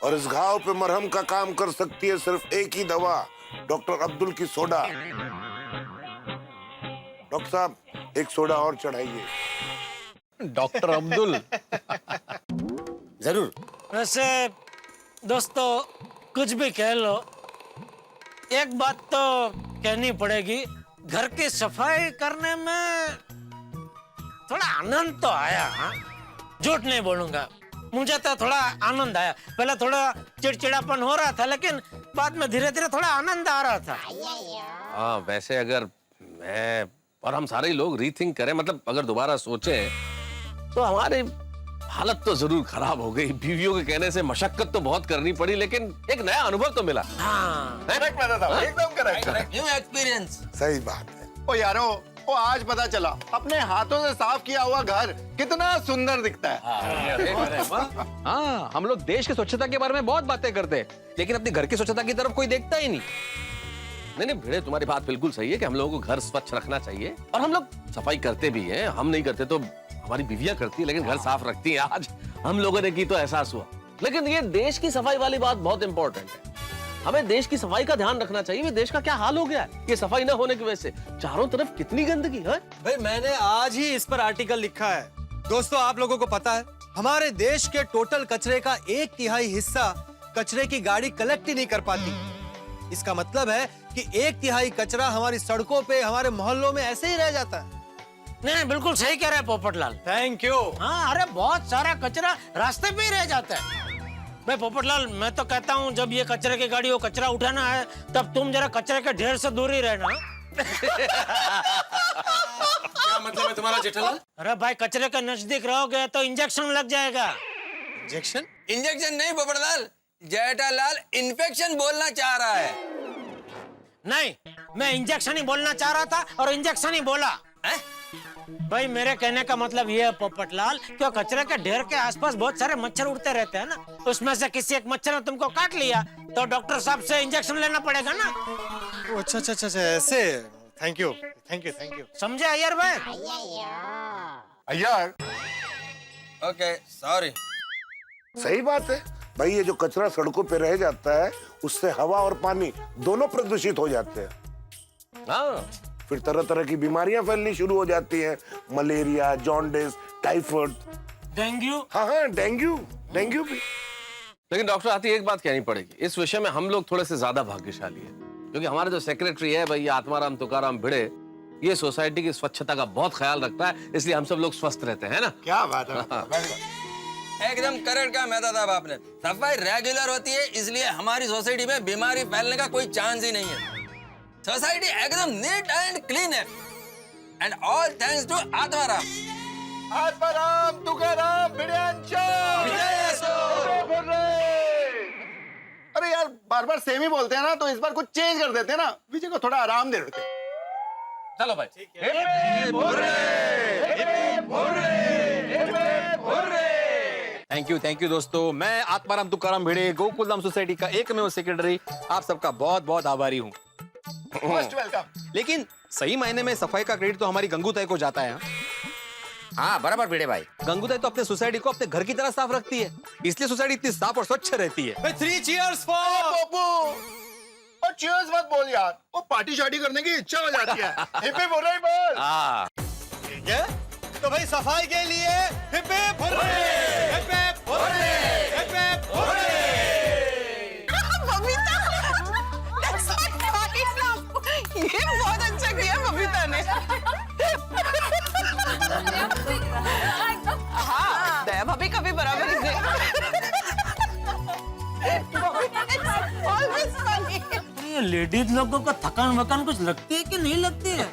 और इस घाव पे मरहम का काम कर सकती है सिर्फ एक ही दवा, डॉक्टर अब्दुल की सोडा। डॉक्टर साहब, एक सोडा और चढ़ाइए। डॉक्टर अब्दुल। जरूर। वैसे दोस्तों, कुछ भी कह लो, एक बात तो कहनी पड़ेगी, घर की सफाई करने में थोड़ा आनंद तो आया। हाँ, झूठ नहीं बोलूंगा, मुझे तो थोड़ा आनंद आया। पहले थोड़ा चिड़चिड़ापन हो रहा था, लेकिन बाद में धीरे धीरे थोड़ा आनंद आ रहा था। हाँ, वैसे अगर मैं और हम सारे लोग रीथिंक करें, मतलब अगर दोबारा सोचें, तो हमारी हालत तो जरूर खराब हो गई। बीवियों के कहने से मशक्कत तो बहुत करनी पड़ी, लेकिन एक नया अनुभव तो मिला। हाँ। एकदम करेक्ट। New experience. सही बात है। ओ यारो, ओ आज पता चला अपने हाथों से साफ किया हुआ घर कितना सुंदर दिखता है। हाँ, हम लोग देश की स्वच्छता के बारे में बहुत बातें करते हैं, लेकिन अपने घर की स्वच्छता की तरफ कोई देखता ही नहीं। नहीं भिड़े, तुम्हारी बात बिल्कुल सही है कि हम लोगों को घर स्वच्छ रखना चाहिए, और हम लोग सफाई करते भी हैं। हम नहीं करते तो हमारी बीवियां करती है, लेकिन घर साफ रखती है। आज हम लोगों ने की तो एहसास हुआ। लेकिन ये देश की सफाई वाली बात बहुत इंपॉर्टेंट है। हमें देश की सफाई का ध्यान रखना चाहिए। ये देश का क्या हाल हो गया है ये सफाई न होने की वजह से। चारों तरफ कितनी गंदगी है। भाई मैंने आज ही इस पर आर्टिकल लिखा है। दोस्तों, आप लोगों को पता है, हमारे देश के टोटल कचरे का 1/3 हिस्सा कचरे की गाड़ी कलेक्ट ही नहीं कर पाती। इसका मतलब है कि 1/3 कचरा हमारी सड़कों पे, हमारे मोहल्लों में ऐसे ही रह जाता है। नहीं, बिल्कुल सही कह रहे हैं पोपटलाल। Thank you. हाँ, अरे बहुत सारा कचरा रास्ते पे ही रह जाता है। मैं पोपटलाल, मैं तो कहता हूँ जब ये कचरे की गाड़ी वो कचरा उठाना है, तब तुम जरा कचरे के ढेर से दूर ही रहना। क्या मतलब है तुम्हारा जेठालाल? अरे भाई, कचरे के नजदीक रहोगे तो इंजेक्शन लग जाएगा। इंजेक्शन? इंजेक्शन नहीं पोपटलाल, जेठालाल इन्फेक्शन बोलना चाह रहा है। नहीं, मैं इंजेक्शन ही बोलना चाह रहा था और इंजेक्शन ही बोला। भाई मेरे कहने का मतलब ये है पोपटलाल, क्यों कचरे के ढेर के आसपास बहुत सारे मच्छर उड़ते रहते हैं ना, उसमें से किसी एक मच्छर ने तुमको काट लिया तो डॉक्टर साहब से इंजेक्शन लेना पड़ेगा ना। अच्छा ऐसे। Thank you. समझे अय्यर भाई? Iyer, okay sorry. सही बात है भाई, ये जो कचरा सड़कों पे रह जाता है उससे हवा और पानी दोनों प्रदूषित हो जाते हैं। हाँ, फिर तरह तरह की बीमारियां फैलनी शुरू हो जाती हैं, मलेरिया, जॉन्डिस, टाइफाइड, डेंगू। हाँ डेंगू भी। लेकिन डॉक्टर आती एक बात कहनी पड़ेगी, इस विषय में हम लोग थोड़े से ज्यादा भाग्यशाली हैं, क्योंकि हमारे जो सेक्रेटरी है भैया आत्माराम तुकाराम भिड़े, ये सोसाइटी की स्वच्छता का बहुत ख्याल रखता है, इसलिए हम सब लोग स्वस्थ रहते हैं ना। क्या बात है। एकदम करेक्ट कहा मेहता साहब आपने। सफाई रेगुलर होती है, इसलिए हमारी सोसाइटी में बीमारी फैलने का कोई चांस ही नहीं है। सोसाइटी एकदम नीट एंड क्लीन है, and all thanks to Atmaram. Atmaram Tukaram Bhide. अरे यार बार बार सेम ही बोलते हैं ना, तो इस बार कुछ चेंज कर देते हैं ना, विजय को थोड़ा आराम दे देते हैं। चलो भाई। थैंक यू दोस्तों। मैं आत्माराम तुकाराम भिड़े, गोकुलधाम सोसाइटी का एकमेव सेक्रेटरी, आप सबका बहुत बहुत आभारी हूँ। Most welcome. लेकिन सही मायने में सफाई का क्रेडिट तो हमारी गंगूताई को जाता है। हाँ बराबर भिड़े भाई। गंगूताई तो अपने सोसाइटी को अपने घर की तरह साफ रखती है, इसलिए सोसाइटी इतनी साफ और स्वच्छ रहती है। 3 cheers for पप्पू, और cheers मत बोल यार, वो पार्टी शार्टी करने की इच्छा हो जाती है। हिप हिप हुर्रे बोल। हाँ, ठीक है, तो भाई सफाई के लिए hip hip hurray, hip hip hurray, hip hip hurray. ये बहुत अच्छा किया बबीता ने। हाँ, दया भाभी कभी बराबर इसे। ये लेडीज लोगों को थकान वकान कुछ लगती है कि नहीं लगती है?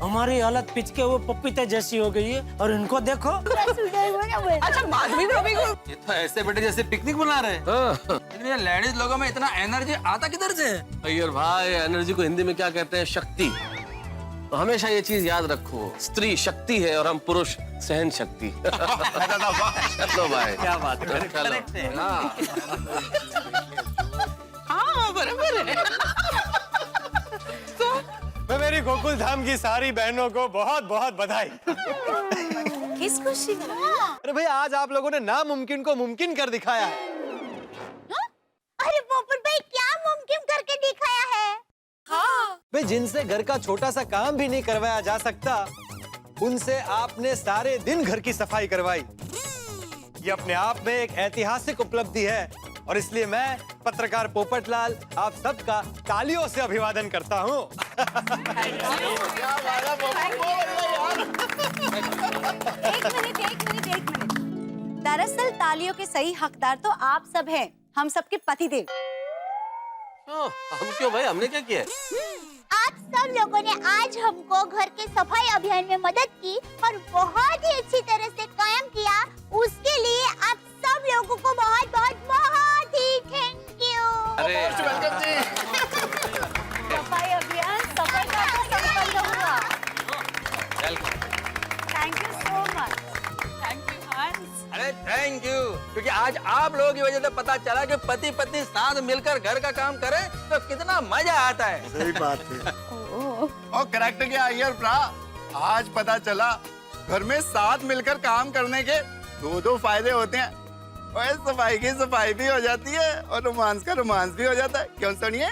हमारी हालत पिच के वो पपीते जैसी हो गई है, और इनको देखो। अच्छा माधवी भाभी को ये तो ऐसे बेटे जैसे पिकनिक मना रहे हैं। लेकिन ये लेडीज लोगों में इतना एनर्जी आता किधर से? अय्यर भाई, एनर्जी को हिंदी में क्या कहते हैं? शक्ति। तो हमेशा ये चीज याद रखो, स्त्री शक्ति है और हम पुरुष सहन शक्ति। चलो भाई, क्या बात है, करेक्ट है। हाँ बराबर है। मैं मेरी गोकुल धाम की सारी बहनों को बहुत बहुत बधाई। किस खुशी में? अरे भाई आज आप लोगों ने नामुमकिन को मुमकिन कर दिखाया है। अरे पोपट भाई क्या मुमकिन करके दिखाया है? हाँ। भाई जिनसे घर का छोटा सा काम भी नहीं करवाया जा सकता, उनसे आपने सारे दिन घर की सफाई करवाई। ये अपने आप में एक ऐतिहासिक उपलब्धि है, और इसलिए मैं पत्रकार पोपटलाल आप सबका तालियों से अभिवादन करता हूँ। एक मिनट। दरअसल तालियों के सही हकदार तो आप सब हैं, हम सबके पतिदेव। हम क्यों भाई, हमने क्या किया? आप सब लोगों ने आज हमको घर के सफाई अभियान में मदद की और बहुत ही अच्छी तरह से कायम किया, उसके लिए आप सब लोगों को बहुत ही थैंक यू। अरे वेलकम जी। सफाई अभियान सफल संपन्न हुआ। Thank you so much. अरे थैंक यू, क्योंकि आज आप लोगों की वजह से पता चला कि पति पत्नी साथ मिलकर घर का काम करें तो कितना मजा आता है। सही बात है। और करेक्ट क्या अय्यर भ्रा, आज पता चला घर में साथ मिलकर काम करने के दो फायदे होते हैं। और सफाई की सफाई भी हो जाती है और रोमांस का रोमांस भी हो जाता है। क्यों सुनिए?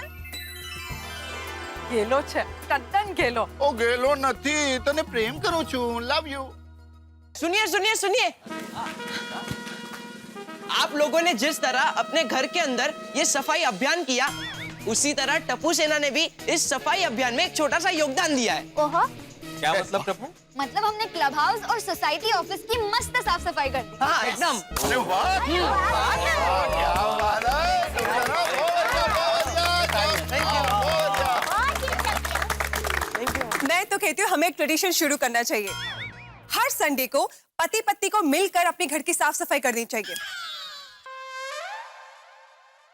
गेलो छे, टट्टन गेलो। ओ गेलो नहीं, तने प्रेम करूं छू, लव यू। सुनिए। आप लोगों ने जिस तरह अपने घर के अंदर ये सफाई अभियान किया, उसी तरह टप्पू सेना ने भी इस सफाई अभियान में एक छोटा सा योगदान दिया है। ओहो, क्या मतलब टप्पू? मतलब हमने क्लब हाउस और सोसाइटी ऑफिस की मस्त साफ सफाई कर दी। हाँ एकदम। अरे वाह, क्या बात है। मैं तो कहती हूँ हमें एक ट्रेडिशन शुरू करना चाहिए। हर संडे को पति पत्नी को मिलकर अपने घर की साफ सफाई करनी चाहिए।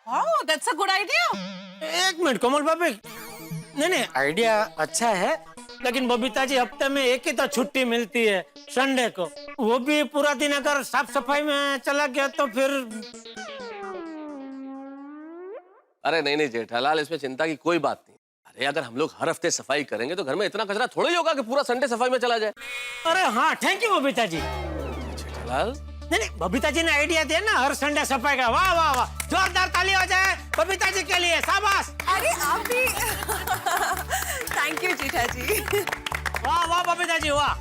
Wow, that's a good idea. एक मिनट कोमल भाभी, नहीं नहीं, आइडिया अच्छा है, लेकिन बबीता जी हफ्ते में एक ही तो छुट्टी मिलती है, संडे को। वो भी पूरा दिन अगर साफ सफाई में चला गया तो फिर। अरे नहीं नहीं जेठालाल, इसमें चिंता की कोई बात नहीं। अरे अगर हम लोग हर हफ्ते सफाई करेंगे तो घर में इतना कचरा थोड़ा ही होगा कि पूरा संडे सफाई में चला जाए। अरे हाँ, थैंक यू बबीता जी। जेठालाल नहीं नहीं, बबीता जी ने आइडिया दिया ना हर संडे सफाई का। वाह वाह वाह, जोरदार ताली हो जाए बबीता जी के लिए, शाबाश। अरे आप भी थैंक यू जीठा जी। वाह वाह बबीता जी वाह,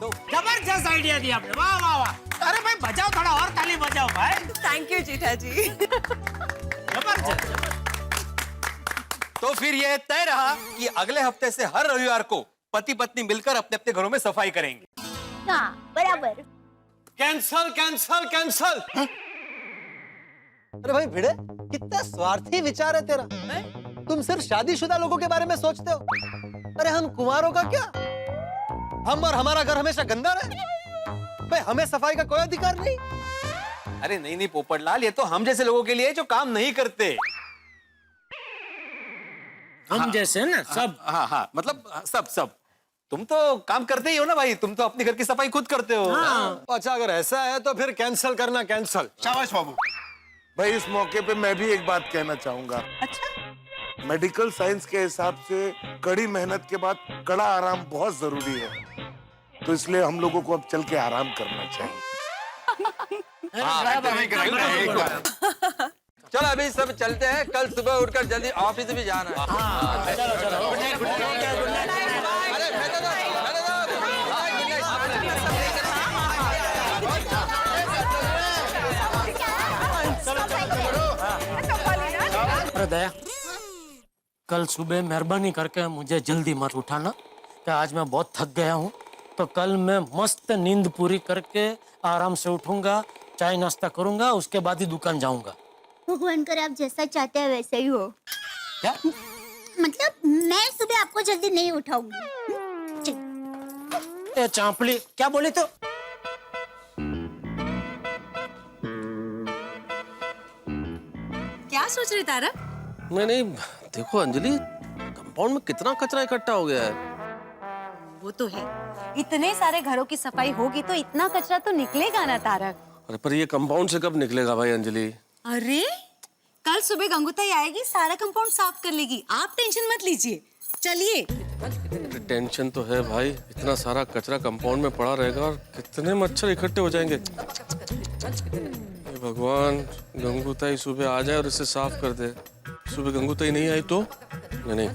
जबरदस्त आइडिया दिया आपने, वाह वाह वाह। अरे भाई बजाओ, थोड़ा और ताली बजाओ भाई। थैंक यू जीठा जी। जबरदस्त। तो फिर ये तय रहा कि अगले हफ्ते से हर रविवार को पति पत्नी मिलकर अपने अपने घरों में सफाई करेंगे। हाँ बराबर। Cancel cancel cancel. अरे भाई भिड़े, कितना स्वार्थी विचार है तेरा। तुम सिर्फ शादीशुदा लोगों के बारे में सोचते हो। अरे हम कुंवारों का क्या, हम और हमारा घर हमेशा गंदा रहे। भाई हमें सफाई का कोई अधिकार नहीं। अरे नहीं नहीं पोपटलाल, ये तो हम जैसे लोगों के लिए जो काम नहीं करते। हम जैसे ना सब। हाँ हाँ, मतलब सब सब। तुम तो काम करते ही हो ना भाई, तुम तो अपने घर की सफाई खुद करते हो। हाँ। अच्छा अगर ऐसा है तो फिर कैंसल करना कैंसल। शाबाश बाबू। भाई इस मौके पे मैं भी एक बात कहना चाहूंगा। अच्छा? मेडिकल साइंस के हिसाब से कड़ी मेहनत के बाद कड़ा आराम बहुत जरूरी है, तो इसलिए हम लोगों को अब चल के आराम करना चाहिए। चलो अभी सब चलते हैं, कल सुबह उठकर जल्दी ऑफिस भी जाना है। चलो चलो। अरे दया, कल सुबह मेहरबानी करके मुझे जल्दी मत उठाना, कि आज मैं बहुत थक गया हूँ। तो कल मैं मस्त नींद पूरी करके आराम से उठूंगा, चाय नाश्ता करूंगा, उसके बाद ही दुकान जाऊंगा। भगवान करे आप जैसा चाहते हैं वैसे ही हो। क्या मतलब मैं सुबह आपको जल्दी नहीं उठाऊंगी। ए चांपली, क्या बोली तो? क्या सोच रही तारक? नहीं नहीं, देखो अंजलि, कंपाउंड में कितना कचरा इकट्ठा हो गया है। वो तो है, इतने सारे घरों की सफाई होगी तो इतना कचरा तो निकलेगा ना तारक। अरे पर ये कंपाउंड से कब निकलेगा भाई अंजलि? अरे कल सुबह गंगूताई आएगी, सारा कंपाउंड साफ कर लेगी, आप टेंशन मत लीजिए। चलिए। टेंशन तो है भाई, इतना सारा कचरा कंपाउंड में पड़ा रहेगा और कितने मच्छर इकट्ठे हो जाएंगे। हे भगवान, गंगूताई सुबह आ जाए और इसे साफ कर दे। सुबह गंगूताई नहीं आई तो? नहीं,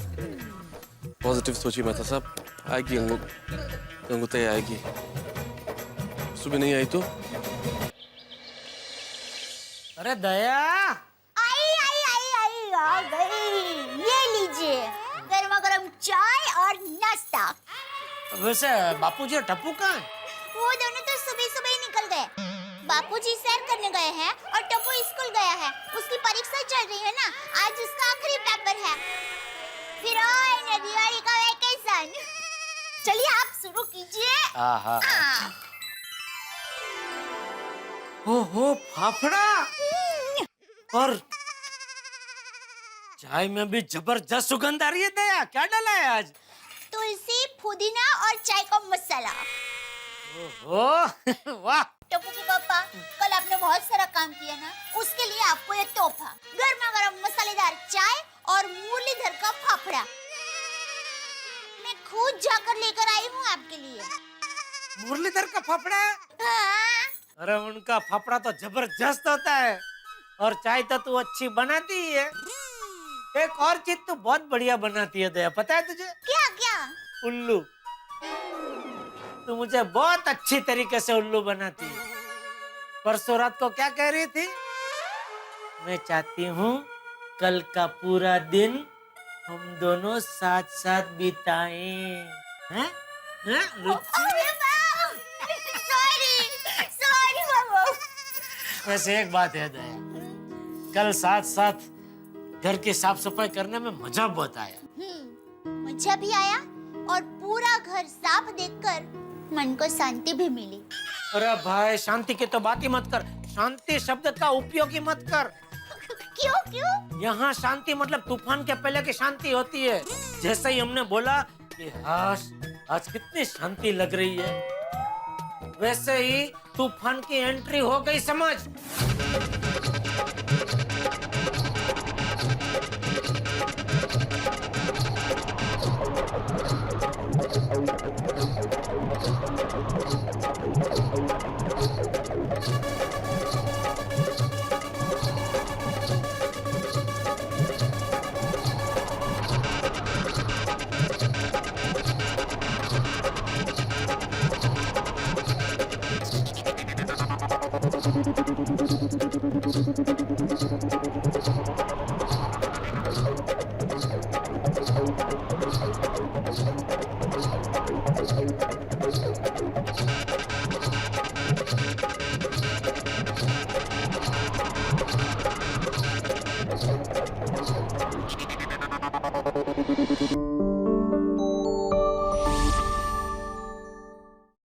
पॉजिटिव सोचिए मेहता साहब, आएगी गंगूताई आएगी। सुबह नहीं आई तो? अरे दया, आई आ गई। ये लीजिए गर्मा गर्म चाय और नाश्ता। वैसे बापूजी और टप्पू कहाँ हैं? वो दोनों तो सुबह सुबह ही निकल गए। बापूजी सैर करने गए हैं और टप्पू स्कूल गया है। उसकी परीक्षा चल रही है ना, आज उसका आखिरी पेपर है। फिर आएगा दिवाली का वैकेशन। चलिए आप शुरू कीजिए। हाँ। ओहो फाफड़ा, और चाय में भी जबरदस्त सुगंध आ रही है। दया, क्या डाला है आज? तुलसी, पुदीना और चाय का मसाला। ओहो वाह। टप्पू के पापा, कल आपने बहुत सारा काम किया ना, उसके लिए आपको एक तोहफा, गर्मा गर्म मसालेदार चाय और मुरलीधर का फाफड़ा। मैं खुद जाकर लेकर आई हूँ आपके लिए। मुरलीधर का फाफड़ा? हाँ। अरे उनका फाफड़ा तो जबरदस्त होता है, और चाय तो तू अच्छी बनाती ही है। एक और चीज तू बहुत बढ़िया बनाती है दया, पता है तुझे? क्या क्या? उल्लू। तू मुझे बहुत अच्छी तरीके से उल्लू बनाती है। परसों रात को क्या कह रही थी? मैं चाहती हूँ कल का पूरा दिन हम दोनों साथ साथ बिताएं। हैं? सॉरी बाबा। वैसे एक बात है दया, कल साथ साथ घर की साफ सफाई करने में मजा बहुत आया। मजा भी आया और पूरा घर साफ देखकर मन को शांति भी मिली। अरे भाई, शांति की तो बात ही मत कर, शांति शब्द का उपयोग ही मत कर। क्यों क्यों? यहाँ शांति मतलब तूफान के पहले की शांति होती है। जैसे ही हमने बोला कि आज कितनी शांति लग रही है, वैसे ही तूफान की एंट्री हो गई समझ। Thank you.